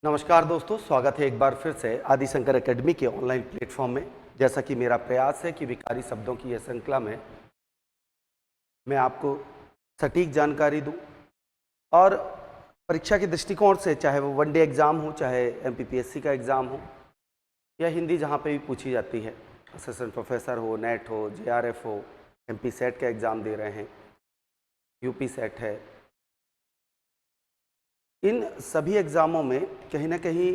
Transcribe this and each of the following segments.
नमस्कार दोस्तों, स्वागत है एक बार फिर से आदि शंकर एकेडमी के ऑनलाइन प्लेटफॉर्म में। जैसा कि मेरा प्रयास है कि विकारी शब्दों की यह श्रृंखला में मैं आपको सटीक जानकारी दूं और परीक्षा के दृष्टिकोण से, चाहे वो वनडे एग्ज़ाम हो, चाहे एमपीपीएससी का एग्ज़ाम हो या हिंदी जहां पे भी पूछी जाती है, असिस्टेंट प्रोफेसर हो, नेट हो, जेआरएफ हो, एमपी सेट का एग्ज़ाम दे रहे हैं, यूपी सेट है, इन सभी एग्ज़ामों में कहीं ना कहीं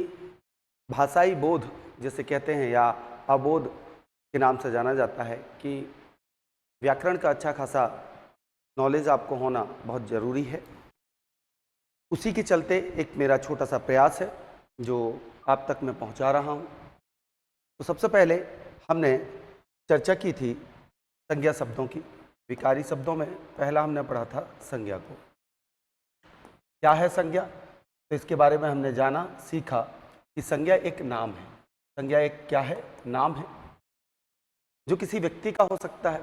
भाषाई बोध जिसे कहते हैं या अबोध के नाम से जाना जाता है कि व्याकरण का अच्छा खासा नॉलेज आपको होना बहुत ज़रूरी है। उसी के चलते एक मेरा छोटा सा प्रयास है जो आप तक मैं पहुंचा रहा हूं। तो सबसे पहले हमने चर्चा की थी संज्ञा शब्दों की। विकारी शब्दों में पहला हमने पढ़ा था संज्ञा को। क्या है संज्ञा? तो इसके बारे में हमने जाना, सीखा कि संज्ञा एक नाम है। संज्ञा एक क्या है? नाम है, जो किसी व्यक्ति का हो सकता है,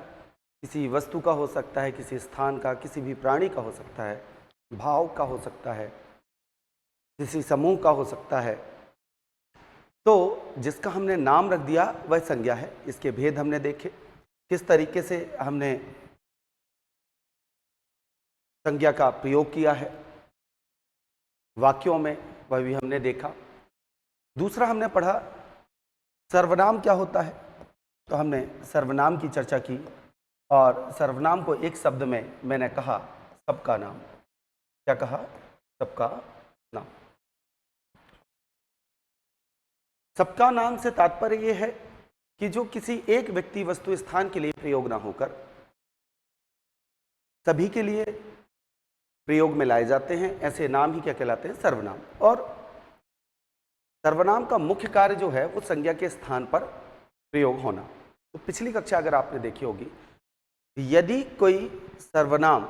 किसी वस्तु का हो सकता है, किसी स्थान का, किसी भी प्राणी का हो सकता है, भाव का हो सकता है, किसी समूह का हो सकता है। तो जिसका हमने नाम रख दिया वह संज्ञा है। इसके भेद हमने देखे, किस तरीके से हमने संज्ञा का प्रयोग किया है वाक्यों में, वह भी हमने देखा। दूसरा हमने पढ़ा सर्वनाम क्या होता है। तो हमने सर्वनाम की चर्चा की और सर्वनाम को एक शब्द में मैंने कहा सबका नाम। क्या कहा? सबका नाम। सबका नाम से तात्पर्य यह है कि जो किसी एक व्यक्ति, वस्तु, स्थान के लिए प्रयोग ना होकर सभी के लिए प्रयोग में लाए जाते हैं, ऐसे नाम ही क्या कहलाते हैं? सर्वनाम। और सर्वनाम का मुख्य कार्य जो है वो संज्ञा के स्थान पर प्रयोग होना। तो पिछली कक्षा अगर आपने देखी होगी, यदि कोई सर्वनाम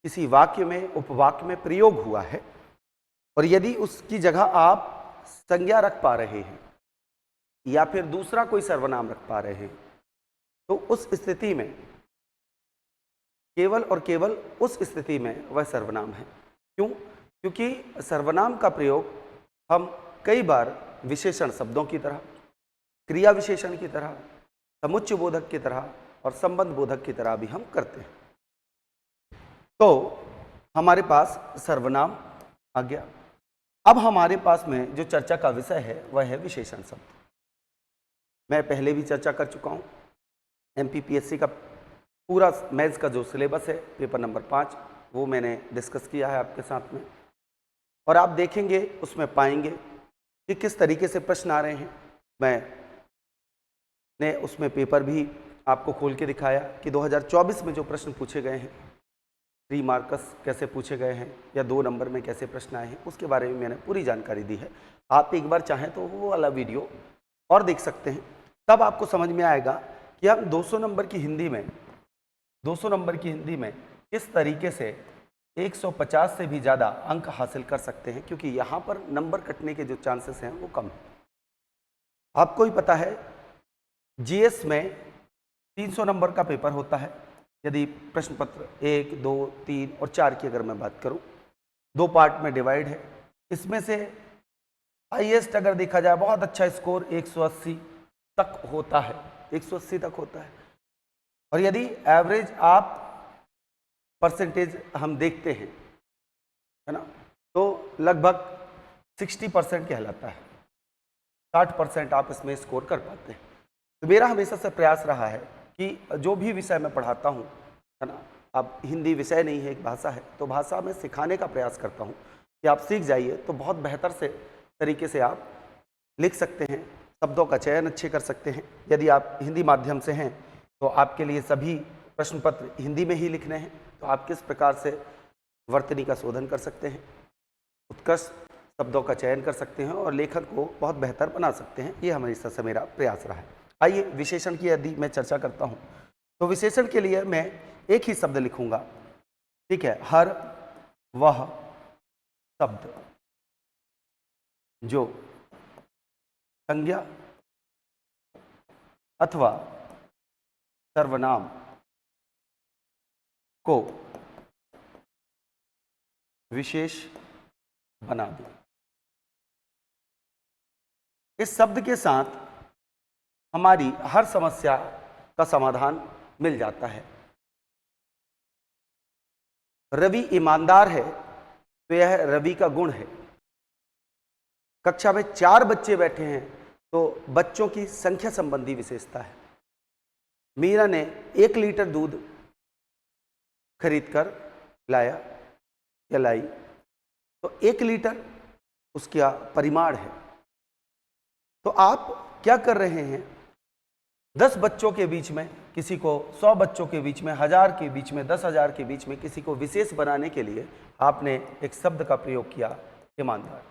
किसी वाक्य में, उपवाक्य में प्रयोग हुआ है और यदि उसकी जगह आप संज्ञा रख पा रहे हैं या फिर दूसरा कोई सर्वनाम रख पा रहे हैं, तो उस स्थिति में, केवल और केवल उस स्थिति में वह सर्वनाम है। क्यों? क्योंकि सर्वनाम का प्रयोग हम कई बार विशेषण शब्दों की तरह, क्रिया विशेषण की तरह, समुच्चय बोधक की तरह और संबंध बोधक की तरह भी हम करते हैं। तो हमारे पास सर्वनाम आ गया। अब हमारे पास में जो चर्चा का विषय है वह है विशेषण शब्द। मैं पहले भी चर्चा कर चुका हूँ। एमपीपीएससी का पूरा मैथ्स का जो सिलेबस है, पेपर नंबर 5, वो मैंने डिस्कस किया है आपके साथ में, और आप देखेंगे उसमें पाएंगे कि किस तरीके से प्रश्न आ रहे हैं। मैंने उसमें पेपर भी आपको खोल के दिखाया कि 2024 में जो प्रश्न पूछे गए हैं, 3 मार्क्स कैसे पूछे गए हैं या 2 नंबर में कैसे प्रश्न आए हैं, उसके बारे में मैंने पूरी जानकारी दी है। आप एक बार चाहें तो वो वाला वीडियो और देख सकते हैं, तब आपको समझ में आएगा कि हम 200 नंबर की हिंदी में किस तरीके से 150 से भी ज़्यादा अंक हासिल कर सकते हैं, क्योंकि यहाँ पर नंबर कटने के जो चांसेस हैं वो कम है। आपको ही पता है जीएस में 300 नंबर का पेपर होता है। यदि प्रश्न पत्र 1, 2, 3 और 4 की अगर मैं बात करूं, 2 पार्ट में डिवाइड है। इसमें से हाईएस्ट अगर देखा जाए, बहुत अच्छा स्कोर 180 तक होता है, 180 तक होता है। और यदि एवरेज आप परसेंटेज हम देखते हैं, है ना, तो लगभग 60% कहलाता है। 60% आप इसमें स्कोर कर पाते हैं। तो मेरा हमेशा से प्रयास रहा है कि जो भी विषय मैं पढ़ाता हूँ, है ना, अब हिंदी विषय नहीं है, एक भाषा है, तो भाषा में सिखाने का प्रयास करता हूँ कि आप सीख जाइए तो बहुत बेहतर से तरीके से आप लिख सकते हैं, शब्दों का चयन अच्छे कर सकते हैं। यदि आप हिंदी माध्यम से हैं तो आपके लिए सभी प्रश्न पत्र हिंदी में ही लिखने हैं, तो आप किस प्रकार से वर्तनी का शोधन कर सकते हैं, उत्कृष्ट शब्दों का चयन कर सकते हैं और लेखन को बहुत बेहतर बना सकते हैं। ये हमेशा से मेरा प्रयास रहा है। आइए विशेषण की यदि मैं चर्चा करता हूँ, तो विशेषण के लिए मैं एक ही शब्द लिखूंगा, ठीक है, हर वह शब्द जो संज्ञा अथवा सर्वनाम को विशेष बना दे। इस शब्द के साथ हमारी हर समस्या का समाधान मिल जाता है। रवि ईमानदार है तो यह रवि का गुण है। कक्षा में 4 बच्चे बैठे हैं तो बच्चों की संख्या संबंधी विशेषता है। मीरा ने 1 लीटर दूध खरीदकर लाया या लाई तो 1 लीटर उसका परिमाण है। तो आप क्या कर रहे हैं, 10 बच्चों के बीच में किसी को, 100 बच्चों के बीच में, 1000 के बीच में, 10,000 के बीच में किसी को विशेष बनाने के लिए आपने एक शब्द का प्रयोग किया, ईमानदार।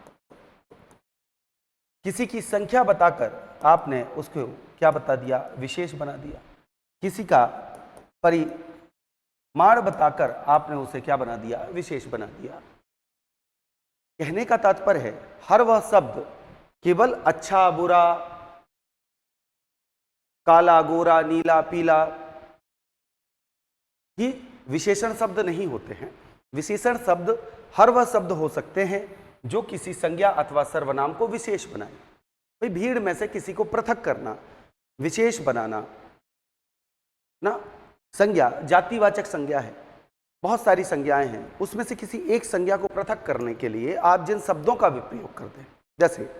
किसी की संख्या बताकर आपने उसको क्या बता दिया, विशेष बना दिया। किसी का परिमाण बताकर आपने उसे क्या बना दिया, विशेष बना दिया। कहने का तात्पर्य है हर वह शब्द केवल अच्छा बुरा, काला गोरा नीला पीला ही विशेषण शब्द नहीं होते हैं। विशेषण शब्द हर वह शब्द हो सकते हैं जो किसी संज्ञा अथवा सर्वनाम को विशेष बनाए। भाई भीड़ में से किसी को पृथक करना, विशेष बनाना ना। संज्ञा जातिवाचक संज्ञा है, बहुत सारी संज्ञाएं हैं, उसमें से किसी एक संज्ञा को पृथक करने के लिए आप जिन शब्दों का भी प्रयोग करते हैं, जैसे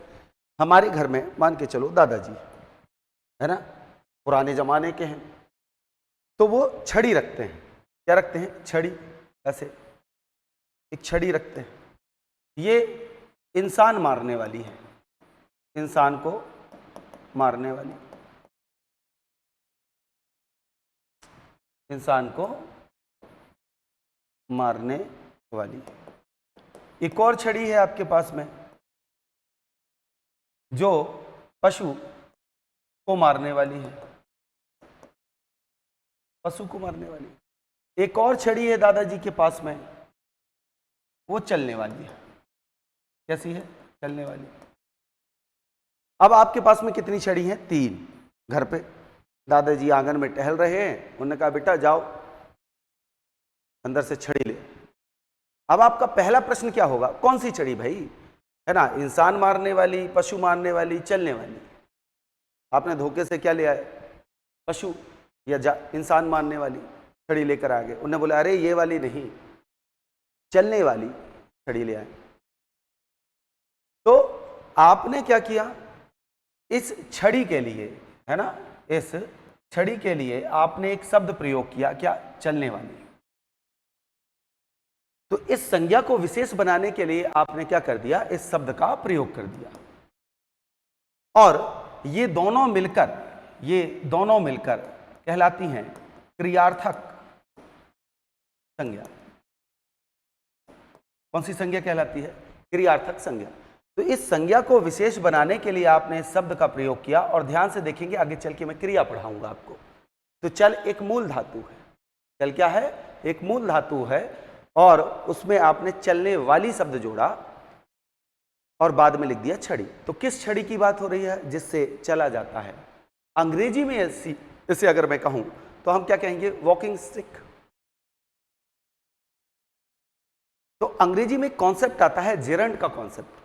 हमारे घर में मान के चलो दादाजी है ना, पुराने जमाने के हैं, तो वो छड़ी रखते हैं। क्या रखते हैं? छड़ी। ऐसे एक छड़ी रखते हैं, ये इंसान मारने वाली है, इंसान को मारने वाली, इंसान को मारने वाली। एक और छड़ी है आपके पास में जो पशु को मारने वाली है, पशु को मारने वाली। एक और छड़ी है दादाजी के पास में, वो चलने वाली है। कैसी है? चलने वाली। अब आपके पास में कितनी छड़ी हैं? 3। घर पे दादाजी आंगन में टहल रहे हैं, उन्होंने कहा बेटा जाओ अंदर से छड़ी ले। अब आपका पहला प्रश्न क्या होगा? कौन सी छड़ी भाई? है ना, इंसान मारने वाली, पशु मारने वाली, चलने वाली। आपने धोखे से क्या लिया है? पशु या इंसान मारने वाली छड़ी लेकर आ गए। उन्होंने बोला अरे ये वाली नहीं, चलने वाली छड़ी ले आए। तो आपने क्या किया? इस छड़ी के लिए, है ना, इस छड़ी के लिए आपने एक शब्द प्रयोग किया, क्या? चलने वाली। तो इस संज्ञा को विशेष बनाने के लिए आपने क्या कर दिया? इस शब्द का प्रयोग कर दिया। और ये दोनों मिलकर कहलाती हैं क्रियार्थक संज्ञा। कौन सी संज्ञा कहलाती है? क्रियार्थक संज्ञा। तो इस संज्ञा को विशेष बनाने के लिए आपने इस शब्द का प्रयोग किया। और ध्यान से देखेंगे, आगे चल के मैं क्रिया पढ़ाऊंगा आपको। तो चल एक मूल धातु है। चल क्या है? एक मूल धातु है, और उसमें आपने चलने वाली शब्द जोड़ा और बाद में लिख दिया छड़ी। तो किस छड़ी की बात हो रही है? जिससे चला जाता है। अंग्रेजी में इसे अगर मैं कहूं तो हम क्या कहेंगे? Walking stick. तो अंग्रेजी में कॉन्सेप्ट आता है जेरंड का कॉन्सेप्ट,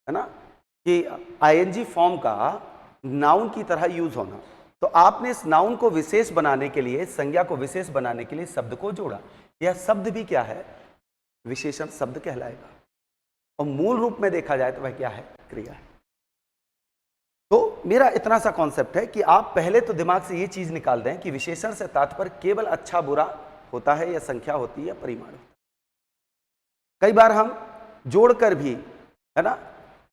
है ना, कि आईएनजी फॉर्म का नाउन की तरह यूज होना। तो आपने इस नाउन को विशेष बनाने के लिए, संज्ञा को विशेष बनाने के लिए शब्द को जोड़ा। यह शब्द भी क्या है? विशेषण शब्द कहलाएगा। और मूल रूप में देखा जाए तो वह क्या है? क्रिया है। तो मेरा इतना सा कॉन्सेप्ट है कि आप पहले तो दिमाग से ये चीज निकाल दें कि विशेषण से तात्पर्य केवल अच्छा बुरा होता है, या संख्या होती है, या परिमाण होता है। कई बार हम जोड़कर भी, है ना,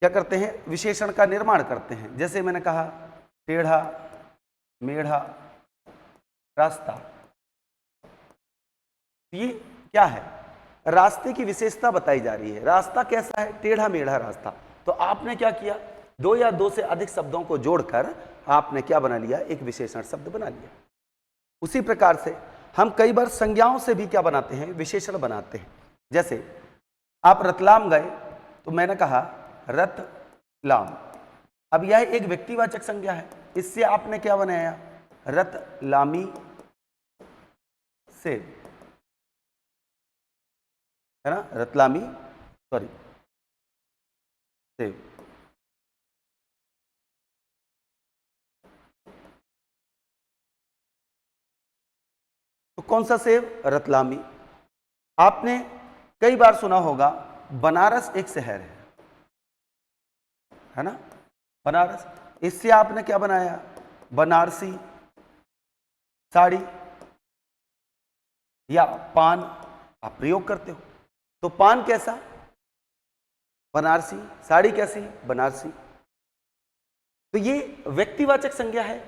क्या करते हैं? विशेषण का निर्माण करते हैं। जैसे मैंने कहा टेढ़ा, मेढ़ा, रास्ता। ये क्या है? रास्ते की विशेषता बताई जा रही है। रास्ता कैसा है? टेढ़ा मेढ़ा रास्ता। तो आपने क्या किया? 2 या 2 से अधिक शब्दों को जोड़कर आपने क्या बना लिया? एक विशेषण शब्द बना लिया। उसी प्रकार से हम कई बार संज्ञाओं से भी क्या बनाते हैं? विशेषण बनाते हैं। जैसे आप रतलाम गए तो मैंने कहा रतलाम। अब यह एक व्यक्तिवाचक संज्ञा है, इससे आपने क्या बनाया? रतलामी सेब, है ना, रतलामी सेब। कौन सा सेब? रतलामी। आपने कई बार सुना होगा बनारस एक शहर है ना, बनारस। इससे आपने क्या बनाया? बनारसी साड़ी या पान आप प्रयोग करते हो। तो पान कैसा? बनारसी। साड़ी कैसी? बनारसी। तो ये व्यक्तिवाचक संज्ञा है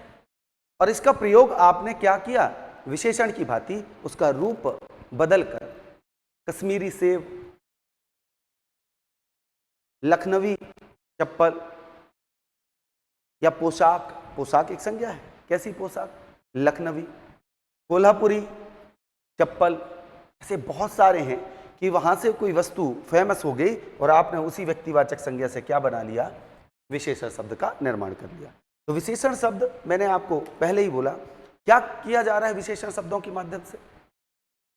और इसका प्रयोग आपने क्या किया? विशेषण की भांति उसका रूप बदलकर कश्मीरी सेब, लखनवी चप्पल या पोशाक। पोशाक एक संज्ञा है। कैसी पोशाक? लखनवी। कोल्हापुरी चप्पल। ऐसे बहुत सारे हैं कि वहां से कोई वस्तु फेमस हो गई और आपने उसी व्यक्तिवाचक संज्ञा से क्या बना लिया? विशेषण शब्द का निर्माण कर लिया। तो विशेषण शब्द मैंने आपको पहले ही बोला, क्या किया जा रहा है विशेषण शब्दों के माध्यम से?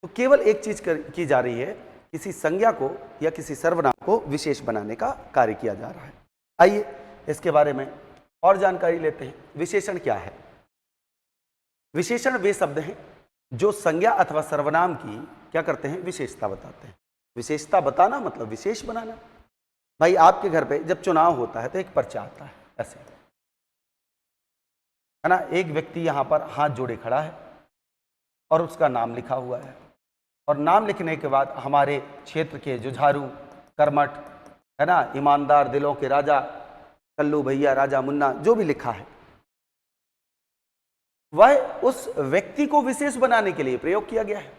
तो केवल एक चीज की जा रही है, किसी संज्ञा को या किसी सर्वनाम को विशेष बनाने का कार्य किया जा रहा है। आइए इसके बारे में और जानकारी लेते हैं। विशेषण क्या है? विशेषण वे शब्द हैं जो संज्ञा अथवा सर्वनाम की क्या करते हैं? विशेषता बताते हैं। विशेषता बताना मतलब विशेष बनाना। भाई आपके घर पे जब चुनाव होता है तो एक पर्चा आता है, ऐसे है ना। एक व्यक्ति यहाँ पर हाथ जोड़े खड़ा है और उसका नाम लिखा हुआ है, और नाम लिखने के बाद हमारे क्षेत्र के जुझारू, कर्मठ, है ना, ईमानदार, दिलों के राजा, कल्लू भैया, राजा मुन्ना, जो भी लिखा है वह उस व्यक्ति को विशेष बनाने के लिए प्रयोग किया गया है।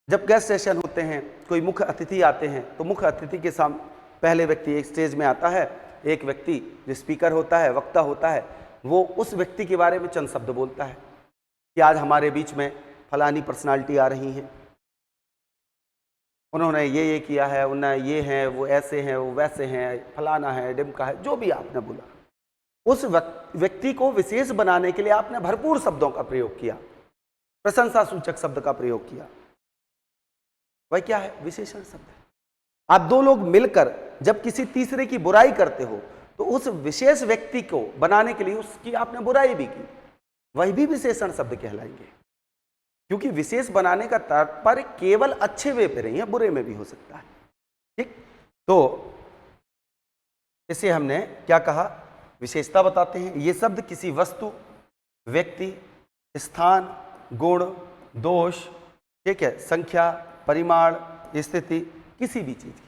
जब गेस्ट सेशन होते हैं, कोई मुख्य अतिथि आते हैं, तो मुख्य अतिथि के सामने पहले व्यक्ति एक स्टेज में आता है, एक व्यक्ति जो स्पीकर होता है, वक्ता होता है, वो उस व्यक्ति के बारे में चंद शब्द बोलता है कि आज हमारे बीच में फलानी पर्सनालिटी आ रही हैं, उन्होंने ये किया है, उन्हें ये है, वो ऐसे हैं, वो वैसे हैं, फलाना है, डिमका है, जो भी आपने बोला, उस व्यक्ति को विशेष बनाने के लिए आपने भरपूर शब्दों का प्रयोग किया, प्रशंसा सूचक शब्द का प्रयोग किया। वह क्या है? विशेषण शब्द है। आप दो लोग मिलकर जब किसी तीसरे की बुराई करते हो तो उस विशेष व्यक्ति को बनाने के लिए उसकी आपने बुराई भी की, वही भी विशेषण शब्द कहलाएंगे। क्योंकि विशेष बनाने का तात्पर्य केवल अच्छे वे पे नहीं है, बुरे में भी हो सकता है। ठीक, तो इसे हमने क्या कहा? विशेषता बताते हैं। ये शब्द किसी वस्तु, व्यक्ति, स्थान, गुण, दोष, ठीक है, संख्या, परिमाण, स्थिति, किसी भी चीज की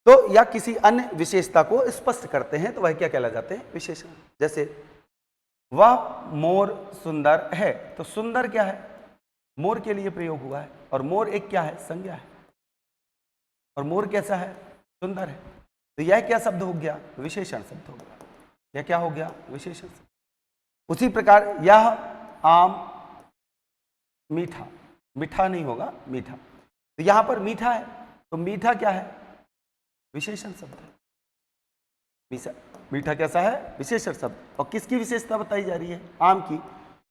तो या किसी अन्य विशेषता को स्पष्ट करते हैं, तो वह क्या कहला जाते हैं? विशेषण। जैसे वह मोर सुंदर है, तो सुंदर क्या है? मोर के लिए प्रयोग हुआ है, और मोर एक क्या है? संज्ञा है। और मोर कैसा है? सुंदर है। तो यह क्या शब्द हो गया? विशेषण शब्द हो गया। यह क्या हो गया? विशेषण शब्द। उसी प्रकार यह आम मीठा, मीठा नहीं होगा, मीठा। तो यहां पर मीठा है, तो मीठा क्या है? विशेषण शब्द है। मीठा कैसा है? विशेषण शब्द। और किसकी विशेषता बताई जा रही है? आम की।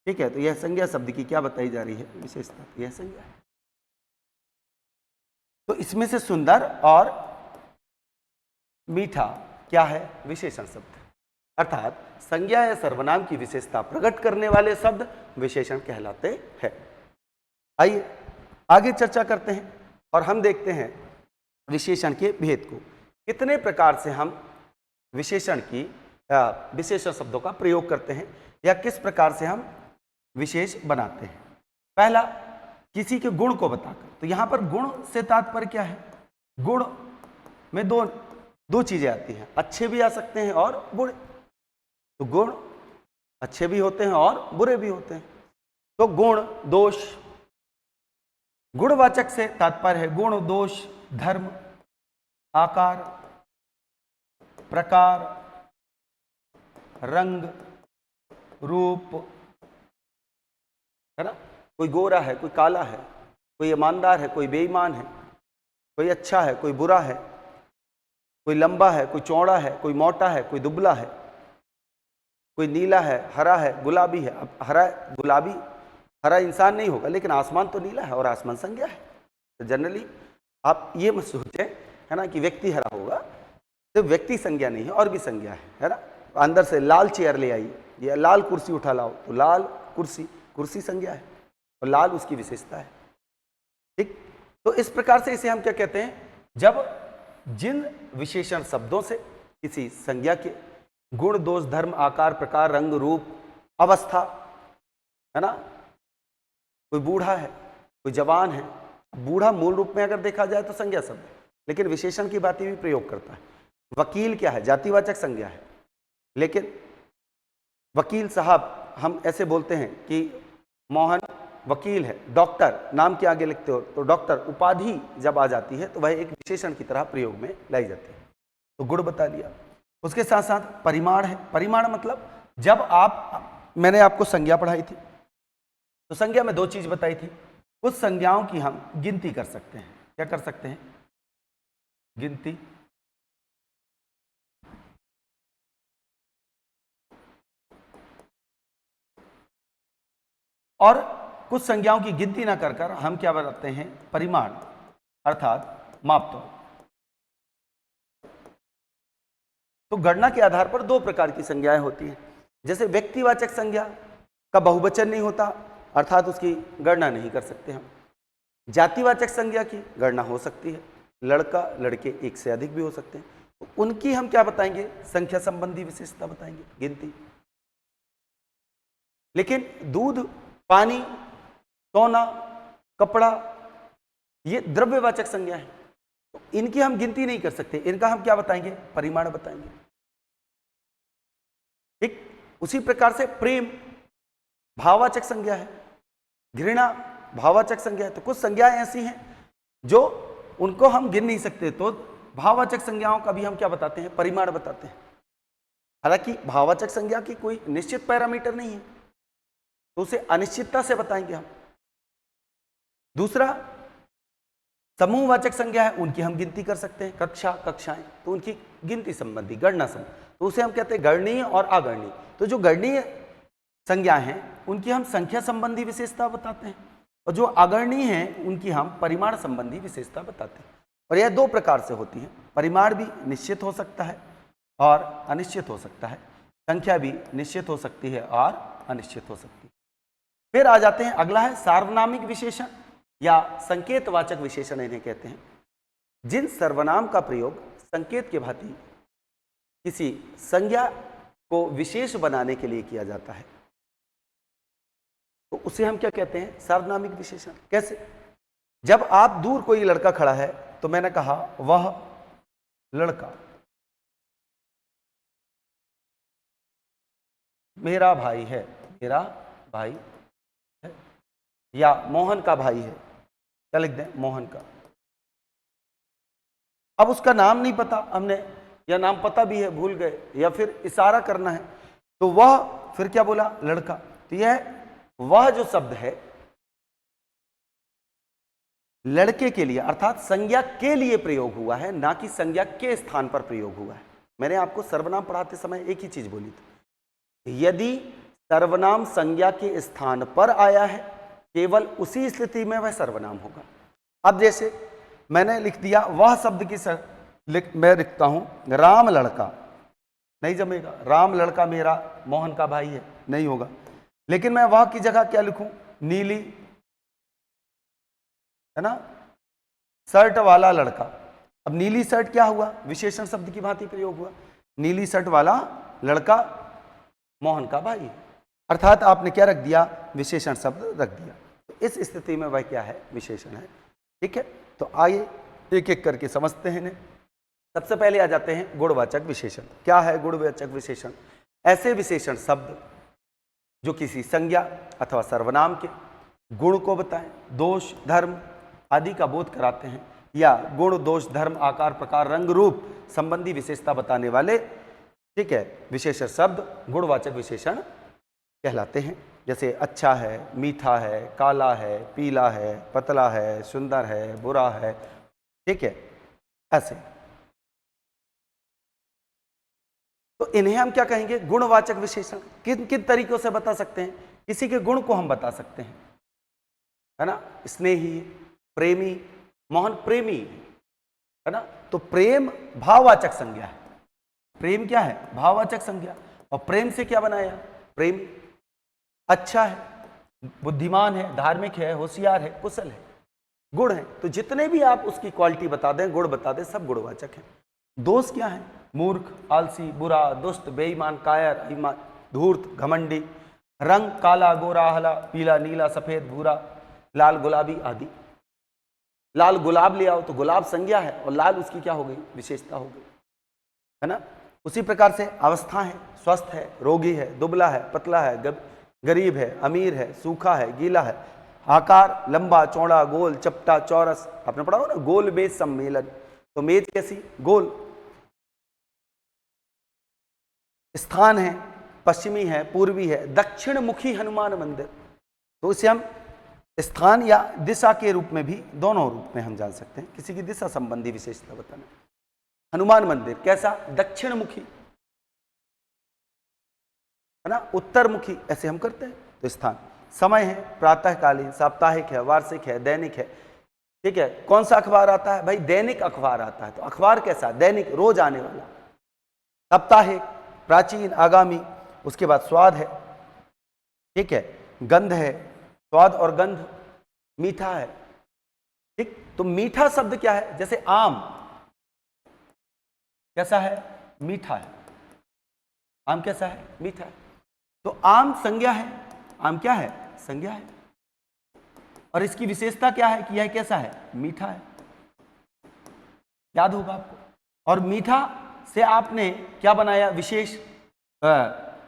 ठीक है, तो यह संज्ञा शब्द की क्या बताई जा रही है? विशेषता। यह संज्ञा है। तो इसमें से सुंदर और मीठा क्या है? विशेषण शब्द। अर्थात संज्ञा या सर्वनाम की विशेषता प्रकट करने वाले शब्द विशेषण कहलाते हैं। आइए आगे चर्चा करते हैं और हम देखते हैं विशेषण के भेद को। कितने प्रकार से हम विशेषण की विशेषण शब्दों का प्रयोग करते हैं या किस प्रकार से हम विशेष बनाते हैं। पहला, किसी के गुण को बताकर। तो यहां पर गुण से तात्पर्य क्या है? गुण में दो चीजें आती हैं, अच्छे भी आ सकते हैं और बुरे। तो गुण अच्छे भी होते हैं और बुरे भी होते हैं। तो गुण, दोष, गुणवाचक से तात्पर्य है गुण, दोष, धर्म, आकार, प्रकार, रंग, रूप, है ना। कोई गोरा है, कोई काला है, कोई ईमानदार है, कोई बेईमान है, कोई अच्छा है, कोई बुरा है, कोई लंबा है, कोई चौड़ा है, कोई मोटा है, कोई दुबला है, कोई नीला है, हरा है, गुलाबी है। अब हरा, गुलाबी, हरा इंसान नहीं होगा, लेकिन आसमान तो नीला है और आसमान संज्ञा है। तो जनरली आप ये मत सोचें, है ना, कि व्यक्ति हरा होगा। तो व्यक्ति संज्ञा नहीं है और भी संज्ञा है ना। अंदर से लाल चेयर ले आई या लाल कुर्सी उठा लाओ, तो लाल कुर्सी, कुर्सी संज्ञा है और लाल उसकी विशेषता है। ठीक, तो इस प्रकार से इसे हम क्या कहते हैं, जब जिन विशेषण शब्दों से किसी संज्ञा के गुण, दोष, धर्म, आकार, प्रकार, रंग, रूप, अवस्था, है ना, कोई बूढ़ा है, कोई जवान है। बूढ़ा मूल रूप में अगर देखा जाए तो संज्ञा शब्द है, लेकिन विशेषण की बातें भी प्रयोग करता है। वकील क्या है, जातिवाचक संज्ञा है, लेकिन वकील साहब हम ऐसे बोलते हैं कि मोहन वकील है। डॉक्टर नाम के आगे लिखते हो तो डॉक्टर उपाधि जब आ जाती है तो वह एक विशेषण की तरह प्रयोग में लाई जाती है। तो गुण बता दिया। उसके साथ साथ परिमाण है। परिमाण मतलब जब मैंने आपको संज्ञा पढ़ाई थी तो संज्ञा में दो चीज बताई थी। कुछ संज्ञाओं की हम गिनती कर सकते हैं। क्या कर सकते हैं? गिनती। और कुछ संज्ञाओं की गिनती ना कर हम क्या बताते हैं? परिमाण, अर्थात मापतोल। तो गणना के आधार पर दो प्रकार की संज्ञाएं होती हैं। जैसे व्यक्तिवाचक संज्ञा का बहुवचन नहीं होता, अर्थात उसकी गणना नहीं कर सकते हम। जातिवाचक संज्ञा की गणना हो सकती है, लड़का लड़के एक से अधिक भी हो सकते हैं, तो उनकी हम क्या बताएंगे? संख्या संबंधी विशेषता बताएंगे, गिनती। लेकिन दूध, पानी, सोना, कपड़ा, ये द्रव्यवाचक संज्ञा है, तो इनकी हम गिनती नहीं कर सकते। इनका हम क्या बताएंगे? परिमाण बताएंगे। ठीक उसी प्रकार से प्रेम भाववाचक संज्ञा है, घृणा भाववाचक संज्ञा है। तो कुछ संज्ञाएं ऐसी हैं जो उनको हम गिन नहीं सकते, तो भाववाचक संज्ञाओं का भी हम क्या बताते हैं? परिमाण बताते हैं। हालांकि भाववाचक संज्ञा की कोई निश्चित पैरामीटर नहीं है, तो उसे अनिश्चितता से बताएंगे हम। दूसरा, समूहवाचक संज्ञा है, उनकी हम गिनती कर सकते हैं। कक्षा, कक्षाएं, तो उनकी गिनती संबंधी, गणना संबंधी, तो उसे हम कहते हैं गणनीय और अगणनीय। तो जो गणनीय संज्ञा हैं उनकी हम संख्या संबंधी विशेषता बताते हैं, और जो अगणनीय हैं उनकी हम परिमाण संबंधी विशेषता बताते हैं। और यह दो प्रकार से होती है। परिमाण भी निश्चित हो सकता है और अनिश्चित हो सकता है, संख्या भी निश्चित हो सकती है और अनिश्चित हो सकती है। फिर आ जाते हैं, अगला है सार्वनामिक विशेषण या संकेतवाचक विशेषण इन्हें कहते हैं। जिन सर्वनाम का प्रयोग संकेत के भांति किसी संज्ञा को विशेष बनाने के लिए किया जाता है, तो उसे हम क्या कहते हैं? सार्वनामिक विशेषण। कैसे? जब आप दूर कोई लड़का खड़ा है तो मैंने कहा वह लड़का मेरा भाई है, मेरा भाई है, या मोहन का भाई है। क्या लिख दें? मोहन का। अब उसका नाम नहीं पता हमने, या नाम पता भी है भूल गए, या फिर इशारा करना है, तो वह फिर क्या बोला? लड़का। तो यह वह जो शब्द है लड़के के लिए अर्थात संज्ञा के लिए प्रयोग हुआ है, ना कि संज्ञा के स्थान पर प्रयोग हुआ है। मैंने आपको सर्वनाम पढ़ाते समय एक ही चीज बोली थी, यदि सर्वनाम संज्ञा के स्थान पर आया है केवल उसी स्थिति में वह सर्वनाम होगा। अब जैसे मैंने लिख दिया वह शब्द की मैं लिखता हूं राम लड़का, नहीं जमेगा। राम लड़का मेरा मोहन का भाई है, नहीं होगा। लेकिन मैं वह की जगह क्या लिखूं? नीली, है ना, शर्ट वाला लड़का। अब नीली शर्ट क्या हुआ? विशेषण शब्द की भांति प्रयोग हुआ। नीली शर्ट वाला लड़का मोहन का भाई है, अर्थात आपने क्या रख दिया? विशेषण शब्द रख दिया। तो इस स्थिति में वह क्या है? विशेषण है। ठीक है, तो आइए एक एक करके समझते हैं इन्हें। सबसे पहले आ जाते हैं गुणवाचक विशेषण। क्या है गुणवाचक विशेषण? ऐसे विशेषण शब्द जो किसी संज्ञा अथवा सर्वनाम के गुण को बताएं, दोष, धर्म आदि का बोध कराते हैं, या गुण, दोष, धर्म, आकार, प्रकार, रंग, रूप संबंधी विशेषता बताने वाले, ठीक है, विशेषण शब्द गुणवाचक विशेषण कहलाते हैं। जैसे अच्छा है, मीठा है, काला है, पीला है, पतला है, सुंदर है, बुरा है, ठीक है, ऐसे। तो इन्हें हम क्या कहेंगे? गुणवाचक विशेषण। किन किन तरीकों से बता सकते हैं? किसी के गुण को हम बता सकते हैं, है ना, स्नेही, प्रेमी, मोहन प्रेमी, है ना। तो प्रेम भाववाचक संज्ञा है। प्रेम क्या है? भाववाचक संज्ञा। और प्रेम से क्या बनाया? प्रेम। अच्छा है, बुद्धिमान है, धार्मिक है, होशियार है, कुशल है, गुण है। तो जितने भी आप उसकी क्वालिटी बता दें, गुण बता दें, सब गुणवाचक हैं। दोष क्या है? मूर्ख, आलसी, बुरा, दुष्ट, बेईमान, कायर, ईमान, धूर्त, घमंडी। रंग काला, गोरा, हला, पीला, नीला, सफेद, भूरा, लाल, गुलाबी आदि। लाल गुलाब ले आओ तो गुलाब संज्ञा है और लाल उसकी क्या हो गई? विशेषता हो गई, है ना। उसी प्रकार से अवस्था है, स्वस्थ है, रोगी है, दुबला है, पतला है, गरीब है, अमीर है, सूखा है, गीला है। आकार, लंबा, चौड़ा, गोल, चपटा, चौरस। आपने पढ़ा हो ना, गोल मेज सम्मेलन। तो मेज कैसी? गोल। स्थान है, पश्चिमी है, पूर्वी है, दक्षिण मुखी हनुमान मंदिर। तो इसे हम स्थान या दिशा के रूप में भी, दोनों रूप में हम जान सकते हैं। किसी की दिशा संबंधी विशेषता बताना। हनुमान मंदिर कैसा? दक्षिण मुखी, है ना, उत्तर मुखी, ऐसे हम करते हैं। तो स्थान। समय है, प्रातःकालीन, साप्ताहिक है, वार्षिक है, दैनिक है। ठीक है। कौन सा अखबार आता है? भाई दैनिक अखबार आता है। तो अखबार कैसा? दैनिक, रोज आने वाला। साप्ताहिक, प्राचीन, आगामी। उसके बाद स्वाद है, ठीक है, गंध है, स्वाद और गंध, मीठा है। ठीक। तो मीठा शब्द क्या है? जैसे आम कैसा है? मीठा है। आम कैसा है? मीठा है। तो आम संज्ञा है। आम क्या है? संज्ञा है। और इसकी विशेषता क्या है कि यह कैसा है? मीठा है। याद होगा आपको। और मीठा से आपने क्या बनाया? विशेष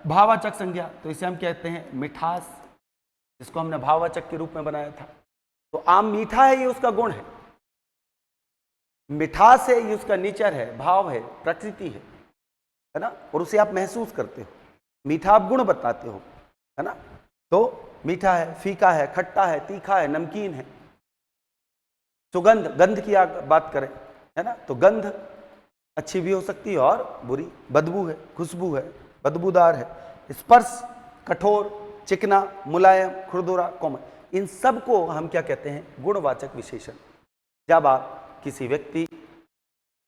भाववाचक संज्ञा। तो इसे हम कहते हैं मिठास, जिसको हमने भाववाचक के रूप में बनाया था। तो आम मीठा है, ये उसका गुण है। मिठास है, ये उसका नेचर है, भाव है, प्रकृति है ना। और उसे आप महसूस करते हो। मीठा आप गुण बताते हो, है ना। तो मीठा है, फीका है, खट्टा है, तीखा है, नमकीन है। सुगंध, गंध की बात करें, है ना, तो गंध अच्छी भी हो सकती है और बुरी। बदबू है, खुशबू है, बदबूदार है। स्पर्श, कठोर, चिकना, मुलायम, खुरदुरा, कोमल। इन सब को हम क्या कहते हैं? गुणवाचक विशेषण। जब आप किसी व्यक्ति,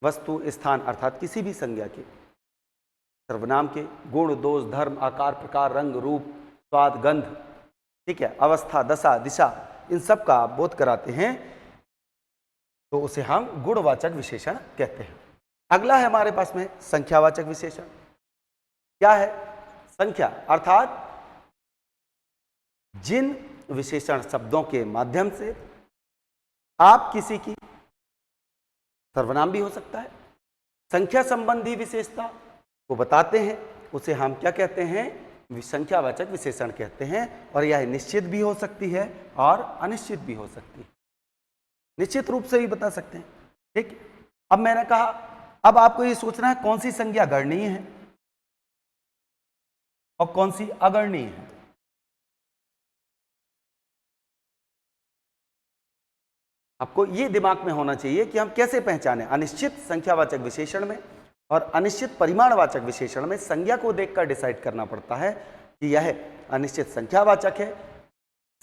वस्तु, स्थान अर्थात किसी भी संज्ञा के, सर्वनाम के गुण, दोष, धर्म, आकार, प्रकार, रंग, रूप, स्वाद, गंध, ठीक है, अवस्था, दशा, दिशा, इन सब का आप बोध कराते हैं, तो उसे हम गुणवाचक विशेषण कहते हैं। अगला है हमारे पास में संख्यावाचक विशेषण। क्या है? संख्या अर्थात जिन विशेषण शब्दों के माध्यम से आप किसी की, सर्वनाम भी हो सकता है, संख्या संबंधी विशेषता को बताते हैं, उसे हम क्या कहते हैं? संख्यावाचक विशेषण कहते हैं। और यह निश्चित भी हो सकती है और अनिश्चित भी हो सकती है। निश्चित रूप से भी बता सकते हैं। ठीक। अब मैंने कहा, अब आपको ये सोचना है कौन सी संज्ञा गणनीय है और कौन सी अगणनीय है। आपको ये दिमाग में होना चाहिए कि हम कैसे पहचानें अनिश्चित संख्यावाचक विशेषण में और अनिश्चित परिमाणवाचक विशेषण में। संज्ञा को देखकर डिसाइड करना पड़ता है कि यह अनिश्चित संख्यावाचक है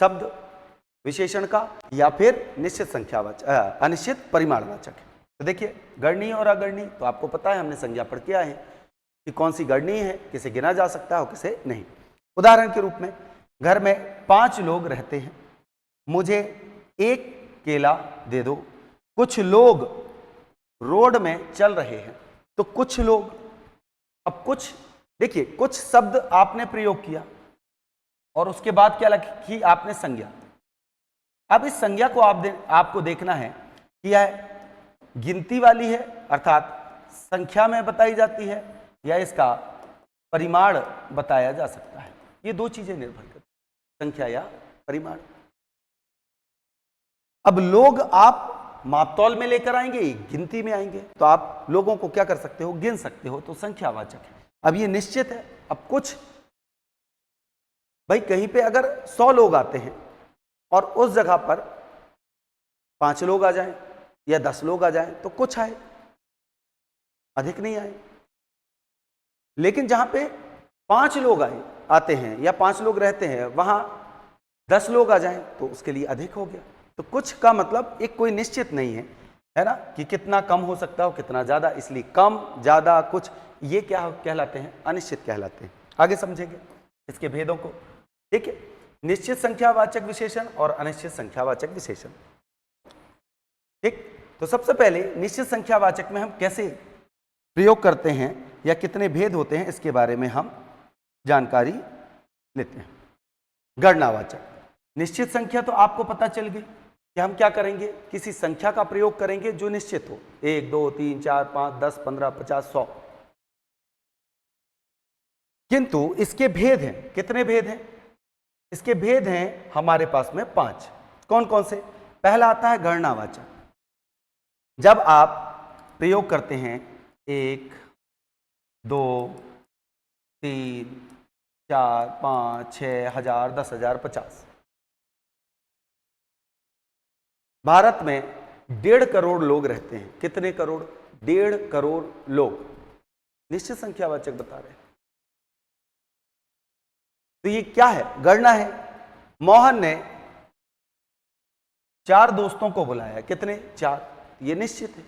शब्द विशेषण का, या फिर निश्चित संख्यावाचक, अनिश्चित परिमाणवाचक है। तो देखिए, गणनीय और अगणनीय, तो आपको पता है, हमने संज्ञा पढ़ के आए हैं कि कौन सी गणनीय है, किसे गिना जा सकता है और किसे नहीं। उदाहरण के रूप में, घर में 5 लोग रहते हैं, मुझे 1 केला दे दो। कुछ लोग रोड में चल रहे हैं। तो कुछ लोग, अब कुछ, देखिए, कुछ शब्द आपने प्रयोग किया और उसके बाद क्या लिखी आपने? संज्ञा। अब इस संज्ञा को आपको देखना है कि यह गिनती वाली है अर्थात संख्या में बताई जाती है, या इसका परिमाण बताया जा सकता है। ये 2 चीजें निर्भर करती हैं, संख्या या परिमाण। अब लोग आप मापतौल में लेकर आएंगे, गिनती में आएंगे, तो आप लोगों को क्या कर सकते हो? गिन सकते हो, तो संख्यावाचक है। अब ये निश्चित है। अब कुछ, भाई कहीं पे अगर 100 लोग आते हैं और उस जगह पर 5 लोग आ जाएं या 10 लोग आ जाएं, तो कुछ आए, अधिक नहीं आए। लेकिन जहां पे 5 लोग आते हैं या 5 लोग रहते हैं, वहां 10 लोग आ जाएं, तो उसके लिए अधिक हो गया। तो कुछ का मतलब एक कोई निश्चित नहीं है ना, कि कितना कम हो सकता हो, कितना ज्यादा। इसलिए कम, ज्यादा, कुछ, ये क्या कहलाते हैं? अनिश्चित कहलाते हैं। आगे समझेंगे इसके भेदों को। ठीक है। निश्चित संख्यावाचक विशेषण और अनिश्चित संख्यावाचक विशेषण। ठीक, तो सबसे पहले निश्चित संख्यावाचक में हम कैसे प्रयोग करते हैं या कितने भेद होते हैं इसके बारे में हम जानकारी लेते हैं। गणनावाचक, निश्चित संख्या तो आपको पता चल गई कि हम क्या करेंगे, किसी संख्या का प्रयोग करेंगे जो निश्चित हो, 1 2 3 4 5 10 15 50 100। किंतु इसके भेद हैं, कितने भेद हैं? इसके भेद हैं हमारे पास में 5। कौन कौन से? पहला आता है गणनावाचक। जब आप प्रयोग करते हैं 1 2 3 4 5 6 1000 10,000 50। भारत में 1.5 करोड़ लोग रहते हैं। कितने करोड़? 1.5 करोड़ लोग निश्चित संख्यावाचक बता रहे हैं। तो ये क्या है? गणना है। मोहन ने 4 दोस्तों को बुलाया। कितने? 4। ये निश्चित है।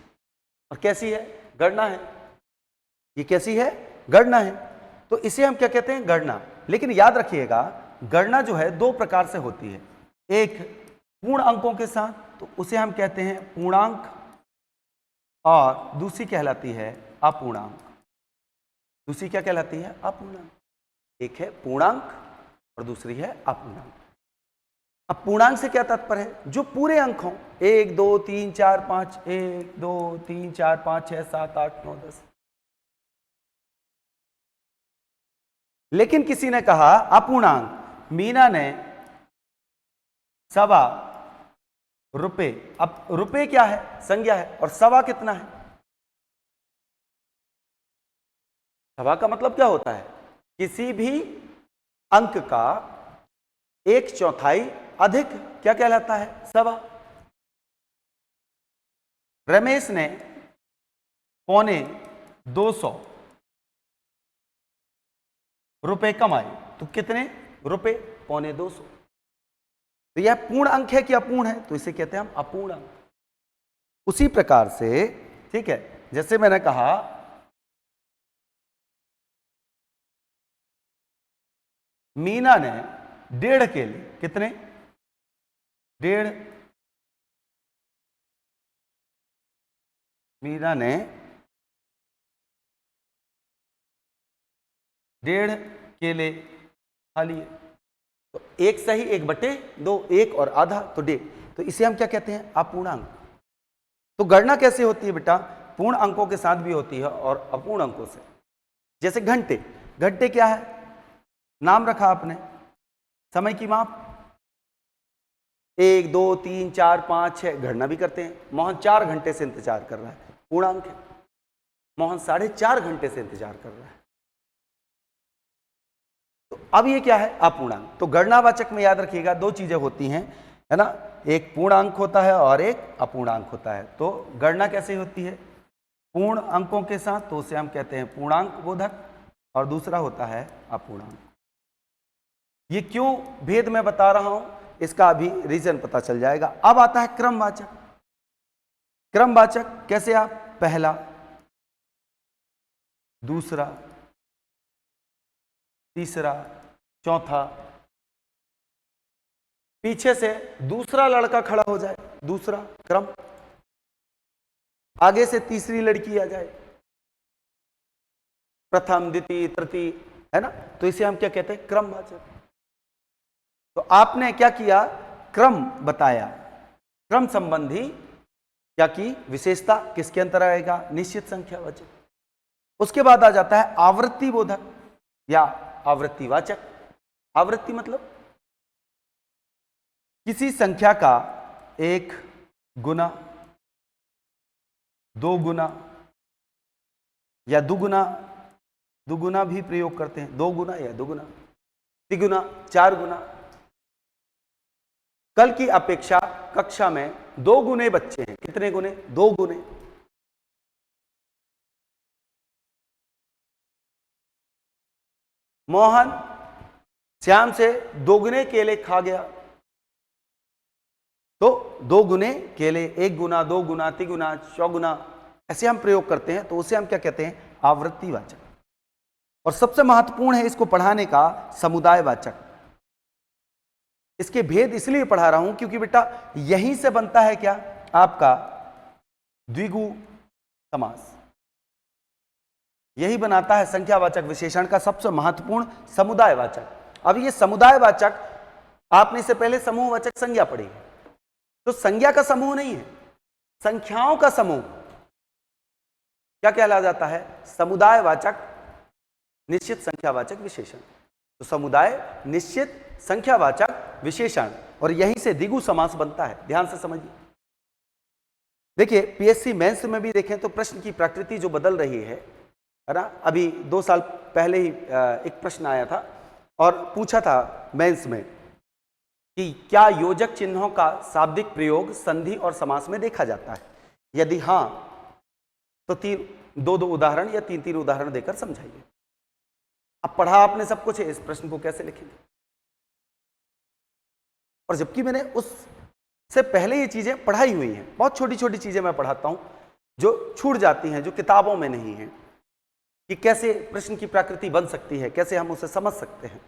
और कैसी है? गणना है। ये कैसी है? गणना है। तो इसे हम क्या कहते हैं? गणना। लेकिन याद रखिएगा, गणना जो है 2 प्रकार से होती है। एक पूर्ण अंकों के साथ, तो उसे हम कहते हैं पूर्णांक, और दूसरी कहलाती है अपूर्णांक। दूसरी क्या कहलाती है? अपूर्णांक। एक है पूर्णांक और दूसरी है अपूर्णांक। अब पूर्णांक से क्या तात्पर्य है? जो पूरे अंक हों, 1 2 3 4 5, 1 2 3 4 5 6 7 8 9 10। लेकिन किसी ने कहा अपूर्णांक। मीना ने सवा रुपए। अब रुपए क्या है? संज्ञा है। और सवा कितना है? सवा का मतलब क्या होता है? किसी भी अंक का 1/4 अधिक क्या कहलाता है? सवा। रमेश ने 250 रुपए कमाए। तो कितने रुपए? 250। तो यह पूर्ण अंक है कि अपूर्ण है? तो इसे कहते हैं हम अपूर्ण अंक। उसी प्रकार से, ठीक है, जैसे मैंने कहा मीना ने 1.5 के लिए, कितने? 1.5। मीना ने 1.5 केले खा लिए। तो 1 सही 1/2, 1 और आधा, तो 1.5। तो इसे हम क्या कहते हैं? अपूर्णांक। तो गणना कैसे होती है बेटा? पूर्ण अंकों के साथ भी होती है और अपूर्ण अंकों से। जैसे घंटे। घंटे क्या है? नाम रखा आपने, समय की माप। 1 2 3 4 5 6 गणना भी करते हैं। मोहन 4 घंटे से इंतजार कर रहा है, पूर्णांक है। मोहन 4.5 घंटे से इंतजार कर रहा है। तो अब ये क्या है? अपूर्णांक। तो गणनावाचक में याद रखिएगा 2 चीजें होती हैं, है ना? एक पूर्णांक होता है और एक अपूर्णांक होता है। तो गणना कैसे होती है? पूर्ण अंकों के साथ, तो उसे हम कहते हैं पूर्णांक बोधक, और दूसरा होता है अपूर्णांक। ये क्यों भेद मैं बता रहा हूं, इसका अभी रीजन पता चल जाएगा। अब आता है क्रमवाचक। क्रमवाचक कैसे? आप पहला, दूसरा, तीसरा, चौथा। पीछे से दूसरा लड़का खड़ा हो जाए, दूसरा क्रम। आगे से तीसरी लड़की आ जाए, प्रथम, द्वितीय, तृतीय, है ना? तो इसे हम क्या कहते हैं? क्रमवाचक। तो आपने क्या किया? क्रम बताया। क्रम संबंधी क्या की विशेषता किसके अंतर आएगा? निश्चित संख्यावाचक। उसके बाद आ जाता है आवृत्ति बोधक या आवृत्तिवाचक। आवृत्ति मतलब किसी संख्या का 1 गुना, 2 गुना या दुगुना, दुगुना भी प्रयोग करते हैं, 2 गुना या दुगुना, तिगुना, 4 गुना। कल की अपेक्षा कक्षा में 2 गुने बच्चे हैं। कितने गुने? 2 गुने। मोहन श्याम से 2 गुने केले खा गया। तो 2 गुने केले, 1 गुना, 2 गुना, तिगुना, चौगुना, ऐसे हम प्रयोग करते हैं। तो उसे हम क्या कहते हैं? आवृत्तिवाचक। और सबसे महत्वपूर्ण है इसको पढ़ाने का समुदायवाचक। इसके भेद इसलिए पढ़ा रहा हूं क्योंकि बेटा यहीं से बनता है क्या आपका द्विगु समास, यही बनाता है संख्यावाचक विशेषण का सबसे महत्वपूर्ण समुदायवाचक। अब ये समुदायवाचक आपने इससे पहले समूहवाचक संज्ञा पढ़ी है, तो संज्ञा का समूह नहीं है, संख्याओं का समूह क्या कहला जाता है? समुदायवाचक निश्चित संख्यावाचक विशेषण। तो समुदाय निश्चित संख्यावाचक विशेषण, और यहीं से द्विगु समास बनता है। ध्यान से समझिए। देखिए पीएससी मेंस में भी देखें तो प्रश्न की प्रकृति जो बदल रही है ना, अभी 2 साल पहले ही एक प्रश्न आया था और पूछा था मेंस में कि क्या योजक चिन्हों का शाब्दिक प्रयोग संधि और समास में देखा जाता है? यदि हां तो 2 उदाहरण या 3 उदाहरण देकर समझाइए। अब पढ़ा आपने सब कुछ है, इस प्रश्न को कैसे लिखेंगे? और जबकि मैंने उससे पहले ये चीजें पढ़ाई हुई हैं, बहुत छोटी छोटी चीजें मैं पढ़ाता हूं जो छूट जाती हैं, जो किताबों में नहीं है, कि कैसे प्रश्न की प्रकृति बन सकती है, कैसे हम उसे समझ सकते हैं।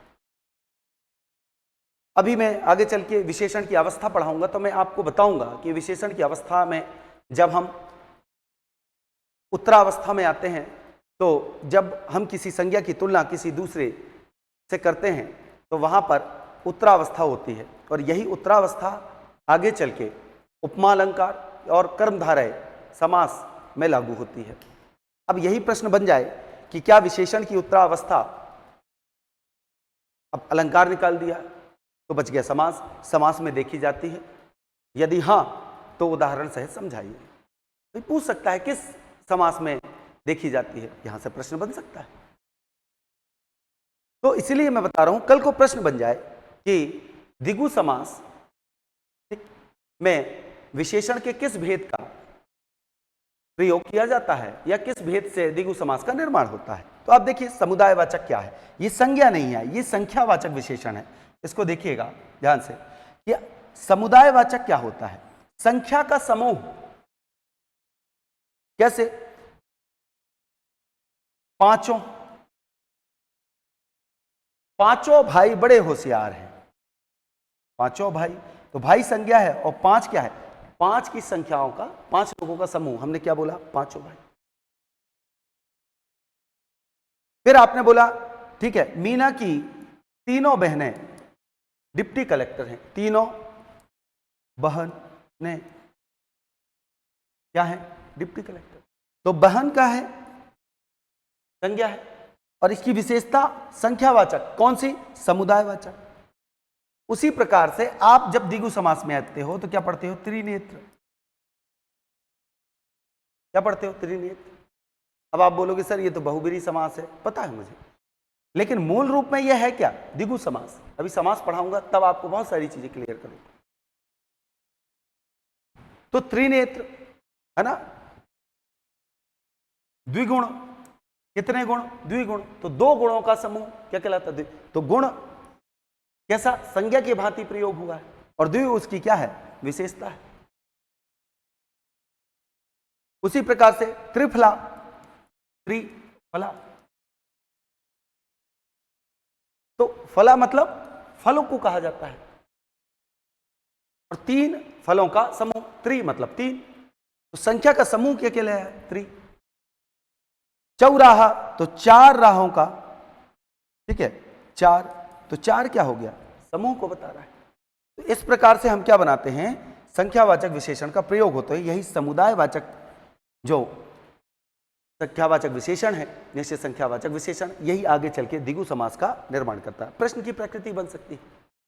अभी मैं आगे चल के विशेषण की अवस्था पढ़ाऊंगा तो मैं आपको बताऊंगा कि विशेषण की अवस्था में जब हम उत्तरावस्था में आते हैं, तो जब हम किसी संज्ञा की तुलना किसी दूसरे से करते हैं तो वहां पर उत्तरावस्था होती है, और यही उत्तरावस्था आगे चल के उपमा अलंकार और कर्मधारय समास में लागू होती है। अब यही प्रश्न बन जाए कि क्या विशेषण की उत्तरावस्था, अब अलंकार निकाल दिया तो बच गया समास, समास में देखी जाती है? यदि हां तो उदाहरण सहित समझाइए। तो पूछ सकता है किस समास में देखी जाती है, यहां से प्रश्न बन सकता है। तो इसलिए मैं बता रहा हूं, कल को प्रश्न बन जाए कि द्विगु समास में विशेषण के किस भेद का प्रयोग किया जाता है या किस भेद से द्विगु समास का निर्माण होता है। तो आप देखिए समुदायवाचक क्या है, ये संज्ञा नहीं है, ये संख्यावाचक विशेषण है। इसको देखिएगा ध्यान से कि समुदायवाचक क्या होता है? संख्या का समूह। कैसे? पांचों भाई बड़े होशियार हैं। पांचों भाई, तो भाई संज्ञा है और 5 क्या है? 5 की संख्याओं का, 5 लोगों का समूह। हमने क्या बोला? पांचों भाई। फिर आपने बोला ठीक है, मीना की 3 बहनें डिप्टी कलेक्टर हैं। 3 बहनें क्या है? Deputy collector. तो बहन का है संज्ञा है, और इसकी विशेषता संख्यावाचक। कौन सी? समुदायवाचक। उसी प्रकार से आप जब द्विगु समास में आते हो तो क्या पढ़ते हो? त्रिनेत्र। क्या पढ़ते हो? त्रिनेत्र। अब आप बोलोगे सर ये तो बहुब्रीहि समास है, पता है मुझे, लेकिन मूल रूप में यह है क्या? द्विगु समास। अभी समास पढ़ाऊंगा तब आपको बहुत सारी चीजें क्लियर करूंगा। तो त्रिनेत्र है ना, द्विगुण। कितने गुण? द्विगुण। तो 2 गुणों का समूह क्या कहलाता है? तो गुण कैसा? संज्ञा के भांति प्रयोग हुआ है, और द्वि उसकी क्या है? विशेषता है। उसी प्रकार से त्रिफला, त्रिफला। तो फला मतलब फलों को कहा जाता है, और 3 फलों का समूह। त्रि मतलब 3, तो संख्या का समूह क्या कहलाया है? त्रि। चौराहा, तो 4 राहों का, ठीक है, 4, तो 4 क्या हो गया? समूह को बता रहा है। तो इस प्रकार से हम क्या बनाते हैं? संख्यावाचक विशेषण का प्रयोग होता है। यही समुदायवाचक जो संख्यावाचक विशेषण है, निश्चित संख्यावाचक विशेषण, यही आगे चल के द्विगु समास का निर्माण करता है। प्रश्न की प्रकृति बन सकती है,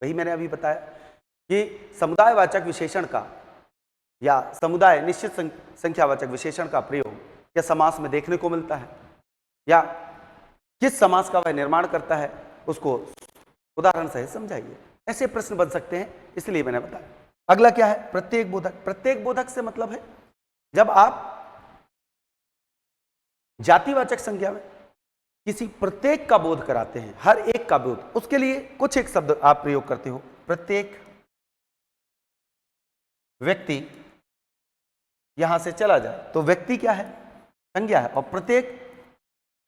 वही मैंने अभी बताया कि समुदायवाचक विशेषण का या समुदाय निश्चित संख्यावाचक विशेषण का प्रयोग क्या समास में देखने को मिलता है, या किस समास का वह निर्माण करता है, उसको उदाहरण सहित समझाइए। ऐसे प्रश्न बन सकते हैं, इसलिए मैंने बताया। अगला क्या है? प्रत्येक बोधक। प्रत्येक बोधक से मतलब है जब आप जातिवाचक संज्ञा में किसी प्रत्येक का बोध कराते हैं, हर एक का बोध, उसके लिए कुछ एक शब्द आप प्रयोग करते हो। प्रत्येक व्यक्ति यहां से चला जाए तो व्यक्ति क्या है? संज्ञा है, और प्रत्येक,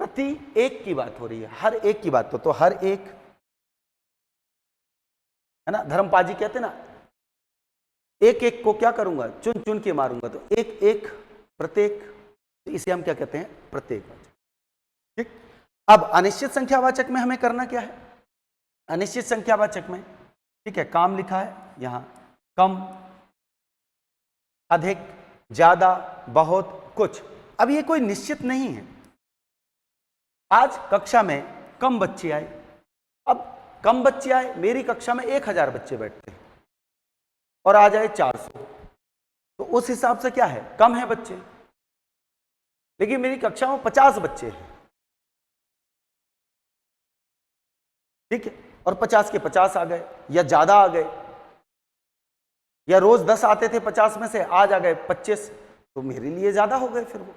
प्रति एक की बात हो रही है, हर एक की बात। तो हर एक है ना, धर्मपाजी कहते ना, एक एक को क्या करूंगा, चुन चुन के मारूंगा, तो एक एक प्रत्येक, तो इसे हम क्या कहते हैं, प्रत्येकवाचक। ठीक। अब अनिश्चित संख्यावाचक में हमें करना क्या है, अनिश्चित संख्यावाचक में, ठीक है, काम लिखा है यहां, कम, अधिक, ज्यादा, बहुत, कुछ। अब ये कोई निश्चित नहीं है। आज कक्षा में कम बच्चे आए, अब कम बच्चे आए, मेरी कक्षा में 1000 बच्चे बैठते हैं और आ जाए 400, तो उस हिसाब से क्या है, कम है बच्चे। लेकिन मेरी कक्षा में 50 बच्चे हैं, ठीक है, और 50 के 50 आ गए या ज्यादा आ गए, या रोज 10 आते थे 50 में से, आज आ गए 25, तो मेरे लिए ज्यादा हो गए फिर वो।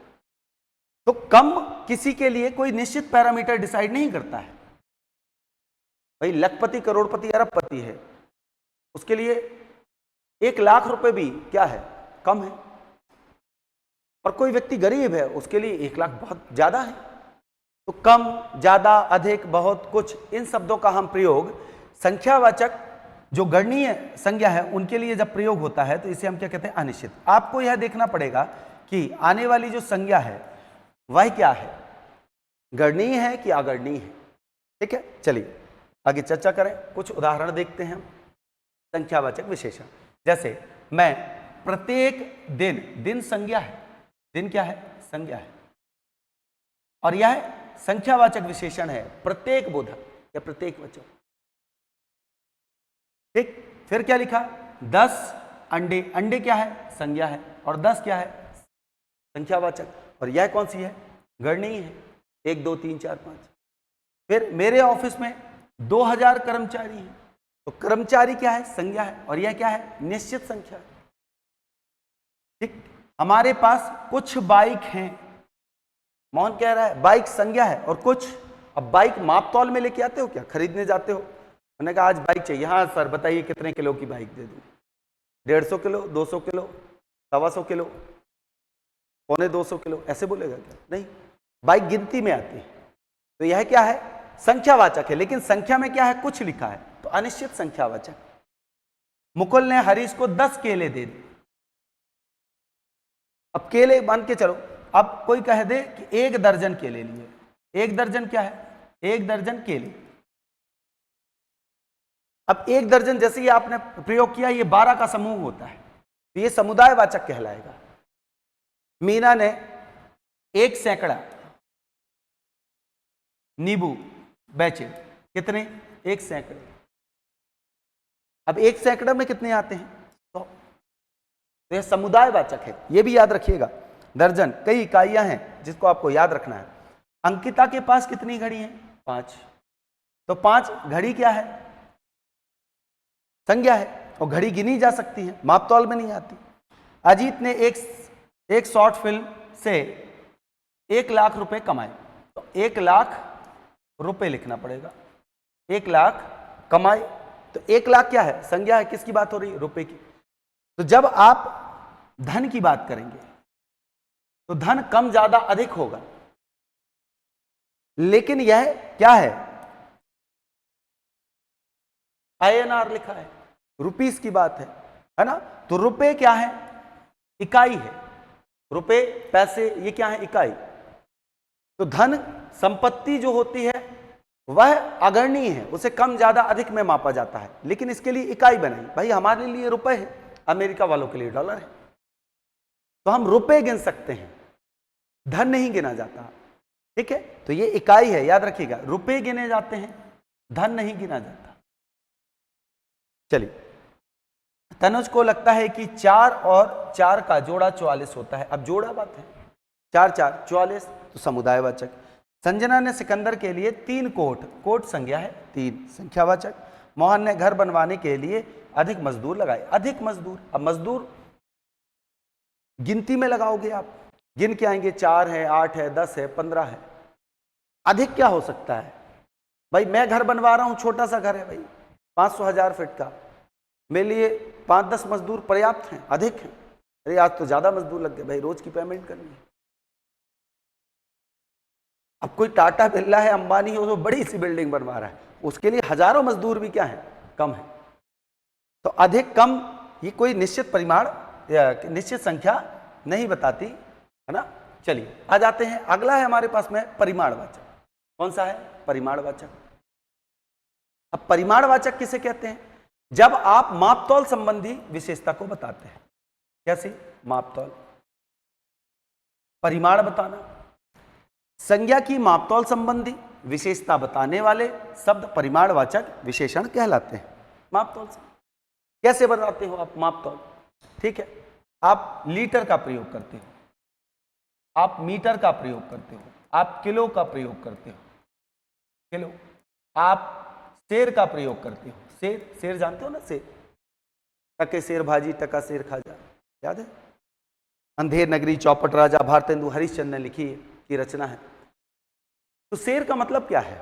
तो कम किसी के लिए कोई निश्चित पैरामीटर डिसाइड नहीं करता है। भाई लखपति, करोड़पति, अरबपति है, उसके लिए 1 लाख रुपए भी क्या है, कम है। और कोई व्यक्ति गरीब है, उसके लिए 1 लाख बहुत ज्यादा है। तो कम, ज्यादा, अधिक, बहुत, कुछ, इन शब्दों का हम प्रयोग संख्यावाचक जो गणनीय संज्ञा है उनके लिए जब प्रयोग होता है तो इसे हम क्या कहते हैं, अनिश्चित। आपको यह देखना पड़ेगा कि आने वाली जो संज्ञा है वह क्या है, गणनीय है कि अगणनीय है। ठीक है, चलिए आगे चर्चा करें। कुछ उदाहरण देखते हैं हम संख्यावाचक विशेषण। जैसे मैं प्रत्येक दिन, दिन संज्ञा है, दिन क्या है, संज्ञा है, और यह संख्यावाचक विशेषण है, प्रत्येक बोधक या प्रत्येक वचन। ठीक, फिर क्या लिखा, 10 अंडे, अंडे क्या है, संज्ञा है, और 10 क्या है, संख्यावाचक। और यह कौन सी है, गणनीय है, 1 2 3 4 5। फिर मेरे ऑफिस में 2000 कर्मचारी हैं, तो कर्मचारी क्या है, संज्ञा है, और यह क्या है, निश्चित संख्या है। ठीक, हमारे पास कुछ बाइक हैं, मोहन कह रहा है बाइक संज्ञा है और कुछ। अब बाइक माप तौल में लेके आते हो क्या, खरीदने जाते हो, मैंने कहा आज बाइक चाहिए, हाँ सर बताइए कितने किलो की बाइक दे दूं, 150 किलो, 200 किलो, 125 किलो, 250 किलो, ऐसे बोलेगा क्या, नहीं, बाइक गिनती में आती है। तो यह क्या है, संख्यावाचक है, लेकिन संख्या में क्या है, कुछ लिखा है, तो अनिश्चित संख्यावाचक। मुकुल ने हरीश को 10 केले दे दिए। अब केले मान के चलो, अब कोई कह दे कि 1 दर्जन केले लिए, 1 दर्जन क्या है, 1 दर्जन केले। अब 1 दर्जन जैसे ही आपने प्रयोग किया, ये 12 का समूह होता है, तो ये समुदायवाचक कहलाएगा। मीना ने 1 सैकड़ा नींबू बेचे, कितने, 1 सैकड़े। अब 1 सैकड़ा में कितने आते हैं, 100, तो यह समुदायवाचक है, यह भी याद रखिएगा। दर्जन कई इकाइयां हैं जिसको आपको याद रखना है। अंकिता के पास कितनी घड़ी हैं, 5, तो 5 घड़ी क्या है, संज्ञा है, और घड़ी गिनी जा सकती है, माप तौल में नहीं आती। अजीत ने एक शॉर्ट फिल्म से 1 लाख रुपए कमाए, तो 1 लाख रुपए लिखना पड़ेगा, 1 लाख कमाए, तो 1 लाख क्या है, संज्ञा है, किसकी बात हो रही है, रुपए की। तो जब आप धन की बात करेंगे तो धन कम ज्यादा अधिक होगा, लेकिन यह क्या है, INR लिखा है, रुपीस की बात है ना। तो रुपए क्या है, इकाई है, रुपए पैसे ये क्या है, इकाई। तो धन संपत्ति जो होती है वह अगणनीय है, उसे कम ज्यादा अधिक में मापा जाता है, लेकिन इसके लिए इकाई बनाई। भाई हमारे लिए रुपए है, अमेरिका वालों के लिए डॉलर है, तो हम रुपए गिन सकते हैं, धन नहीं गिना जाता। ठीक है, तो ये इकाई है, याद रखिएगा, रुपए गिने जाते हैं, धन नहीं गिना जाता। चलिए, तनुज को लगता है कि 4 और 4 का जोड़ा 44 होता है। अब जोड़ा बात है, 4 4 44, तो समुदायवाचक। संजना ने सिकंदर के लिए 3 कोट, कोट संज्ञा है, 3 संख्यावाचक। मोहन ने घर बनवाने के लिए अधिक मजदूर लगाए, अधिक मजदूर। अब मजदूर गिनती में लगाओगे आप, गिन के आएंगे, 4 है, 8 है, 10 है, 15 है, अधिक क्या हो सकता है। भाई मैं घर बनवा रहा हूं, छोटा सा घर है भाई, 500-1000 फीट का, मेरे लिए 5-10 मजदूर पर्याप्त हैं, अधिक हैं। अरे आज तो ज्यादा मजदूर लग गए भाई, रोज की पेमेंट करनी है। अब कोई टाटा बिरला है, अंबानी है, वो बड़ी सी बिल्डिंग बनवा रहा है, उसके लिए हजारों मजदूर भी क्या है, कम है। तो अधिक कम ये कोई निश्चित परिमाण या निश्चित संख्या नहीं बताती, है ना। चलिए आ जाते हैं, अगला है हमारे पास में परिमाणवाचक। कौन सा है? परिमाणवाचक। अब परिमाणवाचक किसे कहते हैं? जब आप मापतौल संबंधी विशेषता को बताते हैं। कैसे? मापतौल, परिमाण बताना, संज्ञा की मापतौल संबंधी विशेषता बताने वाले शब्द परिमाणवाचक विशेषण कहलाते हैं। मापतौल से कैसे बताते हो आप मापतौल? ठीक है, आप लीटर का प्रयोग करते हो, आप मीटर का प्रयोग करते हो, आप किलो का प्रयोग करते हो, किलो, आप शेर का प्रयोग करते हो। शेर, शेर जानते हो ना, शेर, टके शेर भाजी टका शेर खाजा, याद है? अंधेर नगरी चौपट राजा भारतेंदु हरिश्चंद्र ने लिखी की रचना है। तो शेर का मतलब क्या है?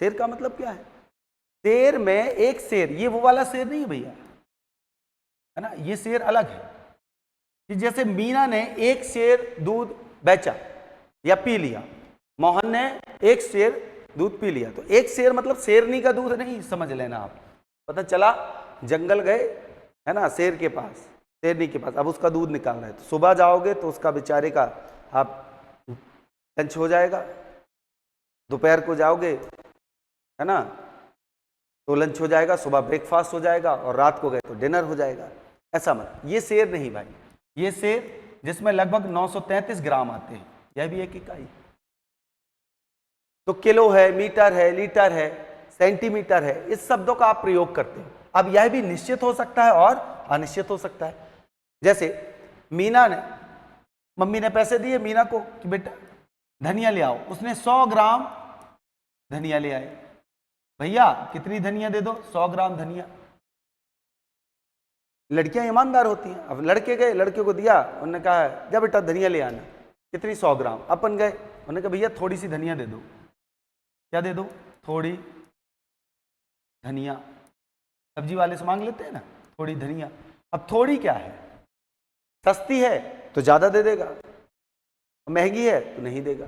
शेर का मतलब क्या है? शेर में एक शेर, ये वो वाला शेर नहीं है भैया, है ना, ये शेर अलग है। कि जैसे मीना ने एक शेर दूध बेचा या पी लिया, मोहन ने एक शेर दूध पी लिया, तो एक शेर मतलब शेरनी का दूध नहीं समझ लेना आप। पता चला जंगल गए, है ना, शेर के पास, शेरनी के पास, अब उसका दूध निकाल रहे हैं, तो सुबह जाओगे तो उसका बेचारे का आप लंच हो जाएगा, दोपहर को जाओगे, है ना, तो लंच हो जाएगा, सुबह ब्रेकफास्ट हो जाएगा, और रात को गए तो डिनर हो जाएगा। ऐसा मत, ये शेर नहीं भाई, ये शेर जिसमें लगभग 933 ग्राम आते हैं, यह भी एक इकाई। तो किलो है, मीटर है, लीटर है, सेंटीमीटर है, इस शब्दों का आप प्रयोग करते हो। अब यह भी निश्चित हो सकता है और अनिश्चित हो सकता है। जैसे मीना ने, मम्मी ने पैसे दिए मीना को कि बेटा धनिया ले आओ, उसने 100 ग्राम धनिया ले आए। भैया कितनी धनिया दे दो? 100 ग्राम धनिया। लड़कियां ईमानदार होती हैं। अब लड़के गए, लड़के को दिया, उन्होंने कहा जा बेटा धनिया ले आना। कितनी? 100 ग्राम। अपन गए, उन्होंने कहा भैया थोड़ी सी धनिया दे दो। क्या दे दो? थोड़ी धनिया। सब्जी वाले से मांग लेते हैं ना, थोड़ी धनिया। अब थोड़ी क्या है? सस्ती है तो ज्यादा दे देगा, महंगी है तो नहीं देगा,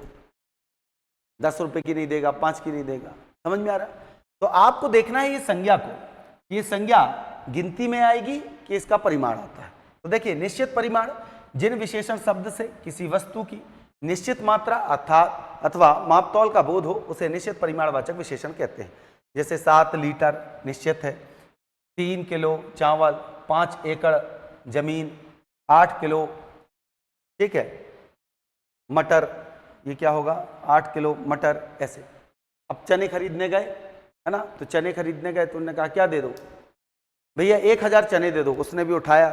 10 रुपए की नहीं देगा, 5 की नहीं देगा। समझ में आ रहा? तो आपको देखना है ये संज्ञा को, ये संज्ञा गिनती में आएगी कि इसका परिमाण आता है। तो देखिए, निश्चित परिमाण जिन विशेषण शब्द से किसी वस्तु की निश्चित मात्रा अर्थात अथवा मापतौल का बोध हो, उसे निश्चित परिमाणवाचक विशेषण कहते हैं। जैसे 7 लीटर निश्चित है, 3 किलो चावल, 5 एकड़ जमीन, 8 किलो, ठीक है, मटर, ये क्या होगा? 8 किलो मटर, ऐसे। अब चने खरीदने गए, है ना, तो चने खरीदने गए तो उन्होंने कहा क्या दे दो? भैया 1000 चने दे दो। उसने भी उठाया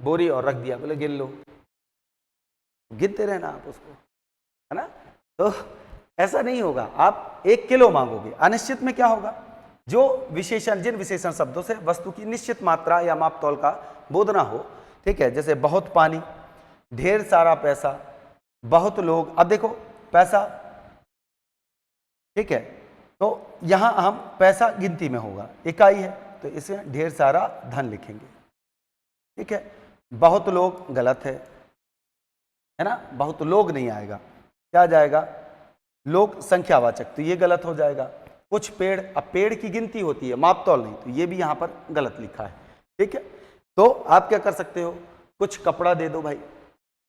बोरी और रख दिया, बोले गिन लो। गिनते रहना आप उसको, है ना। तो ऐसा नहीं होगा, आप 1 किलो मांगोगे। अनिश्चित में क्या होगा? जो विशेषण, जिन विशेषण शब्दों से वस्तु की निश्चित मात्रा या मापतौल का बोध ना हो, ठीक है, जैसे बहुत पानी, ढेर सारा पैसा, बहुत लोग। अब देखो पैसा, ठीक है, तो यहां हम पैसा गिनती में होगा, इकाई है, तो इसे ढेर सारा धन लिखेंगे, ठीक है। बहुत लोग गलत है ना, बहुत लोग नहीं आएगा, क्या जाएगा? लोग संख्यावाचक, तो ये गलत हो जाएगा। कुछ पेड़, अब पेड़ की गिनती होती है, मापतौल नहीं, तो ये भी यहां पर गलत लिखा है, ठीक है। तो आप क्या कर सकते हो? कुछ कपड़ा दे दो भाई,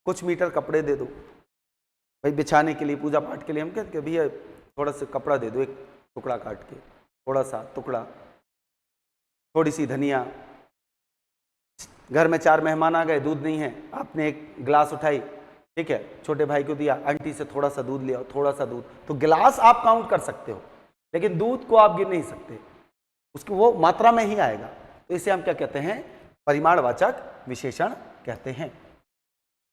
कुछ मीटर कपड़े दे दो भाई, बिछाने के लिए, पूजा पाठ के लिए। हम कहते हैं भैया थोड़ा सा कपड़ा दे दो, एक टुकड़ा काट के, थोड़ा सा टुकड़ा, थोड़ी सी धनिया। घर में 4 मेहमान आ गए, दूध नहीं है, आपने एक गिलास उठाई, ठीक है, छोटे भाई को दिया, आंटी से थोड़ा सा दूध ले आओ, थोड़ा सा दूध। तो गिलास आप काउंट कर सकते हो, लेकिन दूध को आप गिन नहीं सकते, उसको वो मात्रा में ही आएगा। तो इसे हम क्या कहते हैं? परिमाणवाचक विशेषण कहते हैं।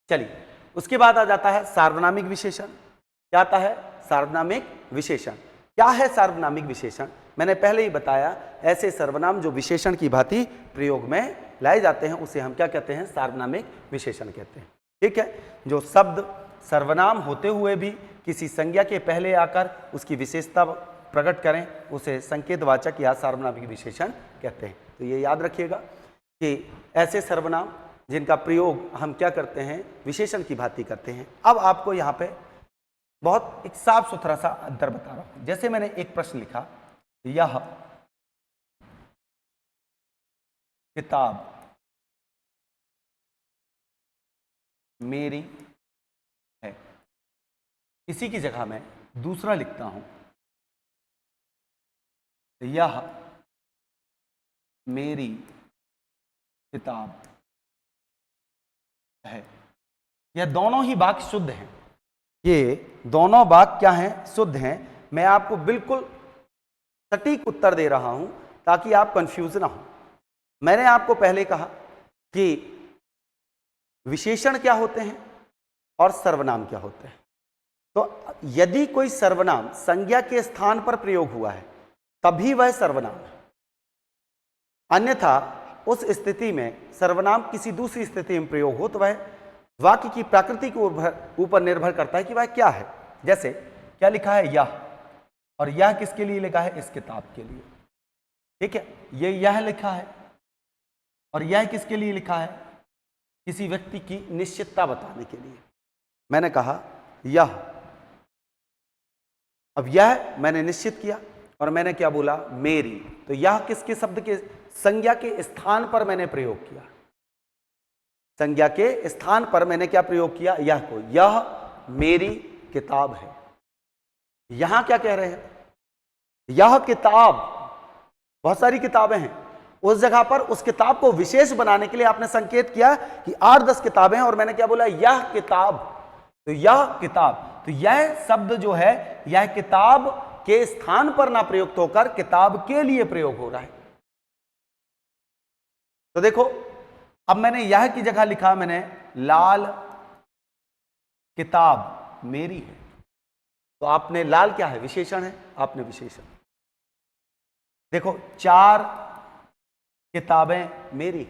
चलिए, उसके बाद आ जाता है सार्वनामिक विशेषण। क्या आता है? सार्वनामिक विशेषण। क्या है सार्वनामिक विशेषण? मैंने पहले ही बताया, ऐसे सर्वनाम जो विशेषण की भांति प्रयोग में लाए जाते हैं, उसे हम क्या कहते हैं? सार्वनामिक विशेषण कहते हैं, ठीक है। जो शब्द सर्वनाम होते हुए भी किसी संज्ञा के पहले आकर उसकी विशेषता प्रकट करें, उसे संकेतवाचक या सार्वनामिक विशेषण कहते हैं। तो ये याद रखिएगा कि ऐसे सर्वनाम जिनका प्रयोग हम क्या करते हैं? विशेषण की भांति करते हैं। अब आपको यहाँ पे बहुत एक साफ सुथरा सा अंतर बता रहा हूं। जैसे मैंने एक प्रश्न लिखा, यह किताब मेरी है। इसी की जगह मैं दूसरा लिखता हूं, यह मेरी किताब है। यह दोनों ही वाक्य शुद्ध हैं, ये दोनों वाक्य क्या हैं? शुद्ध हैं। मैं आपको बिल्कुल सटीक उत्तर दे रहा हूं ताकि आप कंफ्यूज ना हो। मैंने आपको पहले कहा कि विशेषण क्या होते हैं और सर्वनाम क्या होते हैं। तो यदि कोई सर्वनाम संज्ञा के स्थान पर प्रयोग हुआ है तभी वह सर्वनाम है, अन्यथा उस स्थिति में सर्वनाम किसी दूसरी स्थिति में प्रयोग हो तो वह वाक्य की प्रकृति के ऊपर निर्भर करता है कि वह क्या है। जैसे क्या लिखा है? यह, और यह किसके लिए लिखा है? इस किताब के लिए। ठीक है, ये यह लिखा है और यह किसके लिए लिखा है? किसी व्यक्ति की निश्चितता बताने के लिए। मैंने कहा यह, अब यह मैंने निश्चित किया और मैंने क्या बोला? मेरी। तो यह किसके शब्द के संज्ञा के स्थान पर मैंने प्रयोग किया, संज्ञा के स्थान पर मैंने क्या प्रयोग किया? यह को। यह मेरी किताब है। यहां क्या कह रहे हैं? यह किताब, बहुत सारी किताबें हैं, उस जगह पर उस किताब को विशेष बनाने के लिए आपने संकेत किया कि 8-10 किताबें हैं और मैंने क्या बोला? यह किताब। तो यह किताब, तो यह शब्द जो है यह किताब के स्थान पर ना प्रयुक्त होकर किताब के लिए प्रयोग हो रहा है। तो देखो, अब मैंने यह की जगह लिखा, मैंने लाल किताब मेरी है। तो आपने लाल क्या है? विशेषण है, आपने विशेषण। देखो, 4 किताबें मेरी,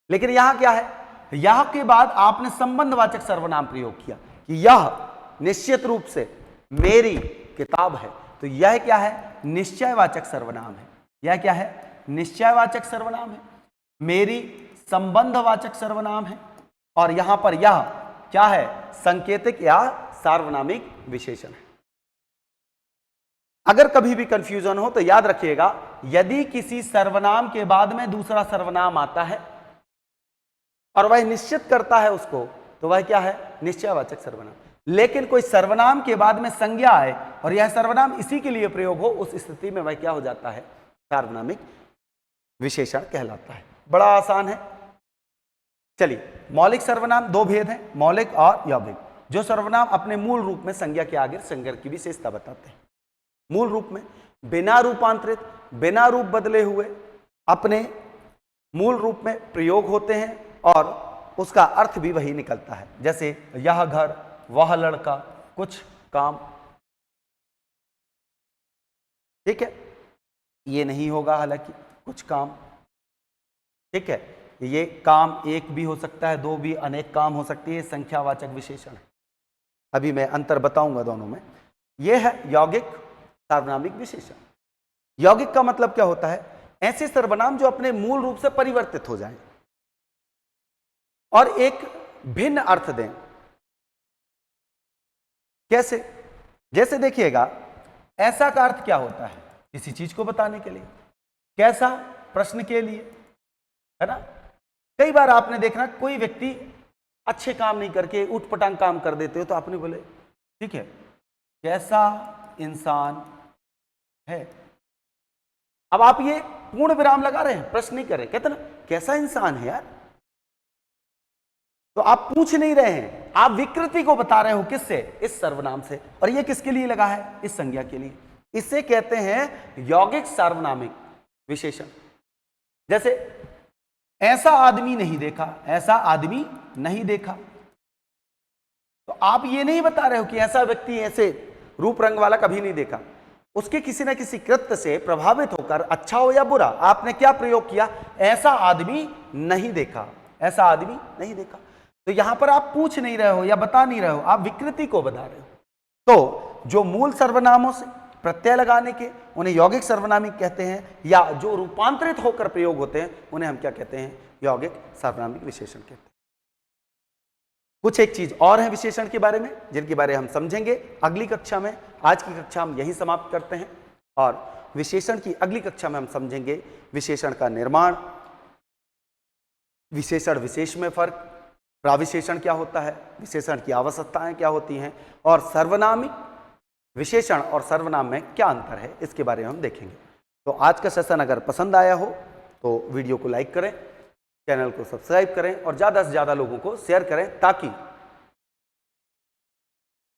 लेकिन यहां क्या है? यह के बाद आपने संबंधवाचक सर्वनाम प्रयोग किया कि यह निश्चित रूप से मेरी किताब है। तो यह क्या है? निश्चयवाचक सर्वनाम है। यह क्या है? निश्चयवाचक सर्वनाम है। मेरी संबंधवाचक सर्वनाम है और यहां पर यह क्या है? संकेतिक या सार्वनामिक विशेषण है। अगर कभी भी कंफ्यूजन हो तो याद रखिएगा, यदि किसी सर्वनाम के बाद में दूसरा सर्वनाम आता है और वह निश्चित करता है उसको, तो वह क्या है? निश्चयवाचक सर्वनाम। लेकिन कोई सर्वनाम के बाद में संज्ञा आए और यह सर्वनाम इसी के लिए प्रयोग हो, उस स्थिति में वह क्या हो जाता है? सार्वनामिक विशेषण कहलाता है। बड़ा आसान है। चलिए, मौलिक सर्वनाम 2 भेद हैं, मौलिक और यौगिक। जो सर्वनाम अपने मूल रूप में संज्ञा के आगे संज्ञा की विशेषता बताते हैं, मूल रूप में बिना रूपांतरित, बिना रूप बदले हुए अपने मूल रूप में प्रयोग होते हैं और उसका अर्थ भी वही निकलता है। जैसे यह घर, वह लड़का, कुछ काम। ठीक है, ये नहीं होगा हालांकि, कुछ काम। ठीक है, ये काम एक भी हो सकता है, 2 भी, अनेक काम हो सकती है, संख्यावाचक विशेषण है। अभी मैं अंतर बताऊंगा दोनों में। यह है यौगिक सार्वनामिक विशेषण। यौगिक का मतलब क्या होता है? ऐसे सर्वनाम जो अपने मूल रूप से परिवर्तित हो जाएं और एक भिन्न अर्थ दें। कैसे? जैसे देखिएगा, ऐसा का अर्थ क्या होता है? किसी चीज को बताने के लिए। कैसा? प्रश्न के लिए, है ना। कई बार आपने देखना, कोई व्यक्ति अच्छे काम नहीं करके उठपटांग काम कर देते हो तो आपने बोले ठीक है, कैसा इंसान है। अब आप ये पूर्ण विराम लगा रहे हैं, प्रश्न नहीं कर रहे, कहते ना कैसा इंसान है यार। तो आप पूछ नहीं रहे हैं, आप विकृति को बता रहे हो। किससे? इस सर्वनाम से। और ये किसके लिए लगा है? इस संज्ञा के लिए। इसे कहते हैं यौगिक सार्वनामिक विशेषण। जैसे ऐसा आदमी नहीं देखा, ऐसा आदमी नहीं देखा। तो आप ये नहीं बता रहे हो कि ऐसा व्यक्ति ऐसे रूप रंग वाला कभी नहीं देखा। उसके किसी ना किसी कृत्य से प्रभावित होकर, अच्छा हो या बुरा, आपने क्या प्रयोग किया? ऐसा आदमी नहीं देखा, ऐसा आदमी नहीं देखा। तो यहां पर आप पूछ नहीं रहे हो या बता नहीं रहे हो, आप विकृति को बता रहे हो। तो जो मूल सर्वनामों से प्रत्यय लगाने के, उन्हें यौगिक सार्वनामिक कहते हैं, या जो रूपांतरित होकर प्रयोग होते हैं उन्हें हम क्या कहते हैं? यौगिक सार्वनामिक विशेषण कहते हैं। कुछ एक चीज और है विशेषण के बारे में, जिनके बारे में हम समझेंगे अगली कक्षा में। आज की कक्षा हम यहीं समाप्त करते हैं और विशेषण की अगली कक्षा में हम समझेंगे विशेषण का निर्माण, विशेषण विशेष में फर्क, प्राविशेषण क्या होता है, विशेषण की आवश्यकताएं क्या होती हैं, और सर्वनामी विशेषण और सर्वनाम में क्या अंतर है, इसके बारे में हम देखेंगे। तो आज का सेशन अगर पसंद आया हो तो वीडियो को लाइक करें, चैनल को सब्सक्राइब करें और ज़्यादा से ज़्यादा लोगों को शेयर करें, ताकि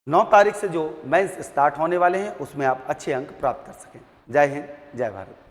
9 तारीख से जो मेंस स्टार्ट होने वाले हैं उसमें आप अच्छे अंक प्राप्त कर सकें। जय हिंद, जय भारत।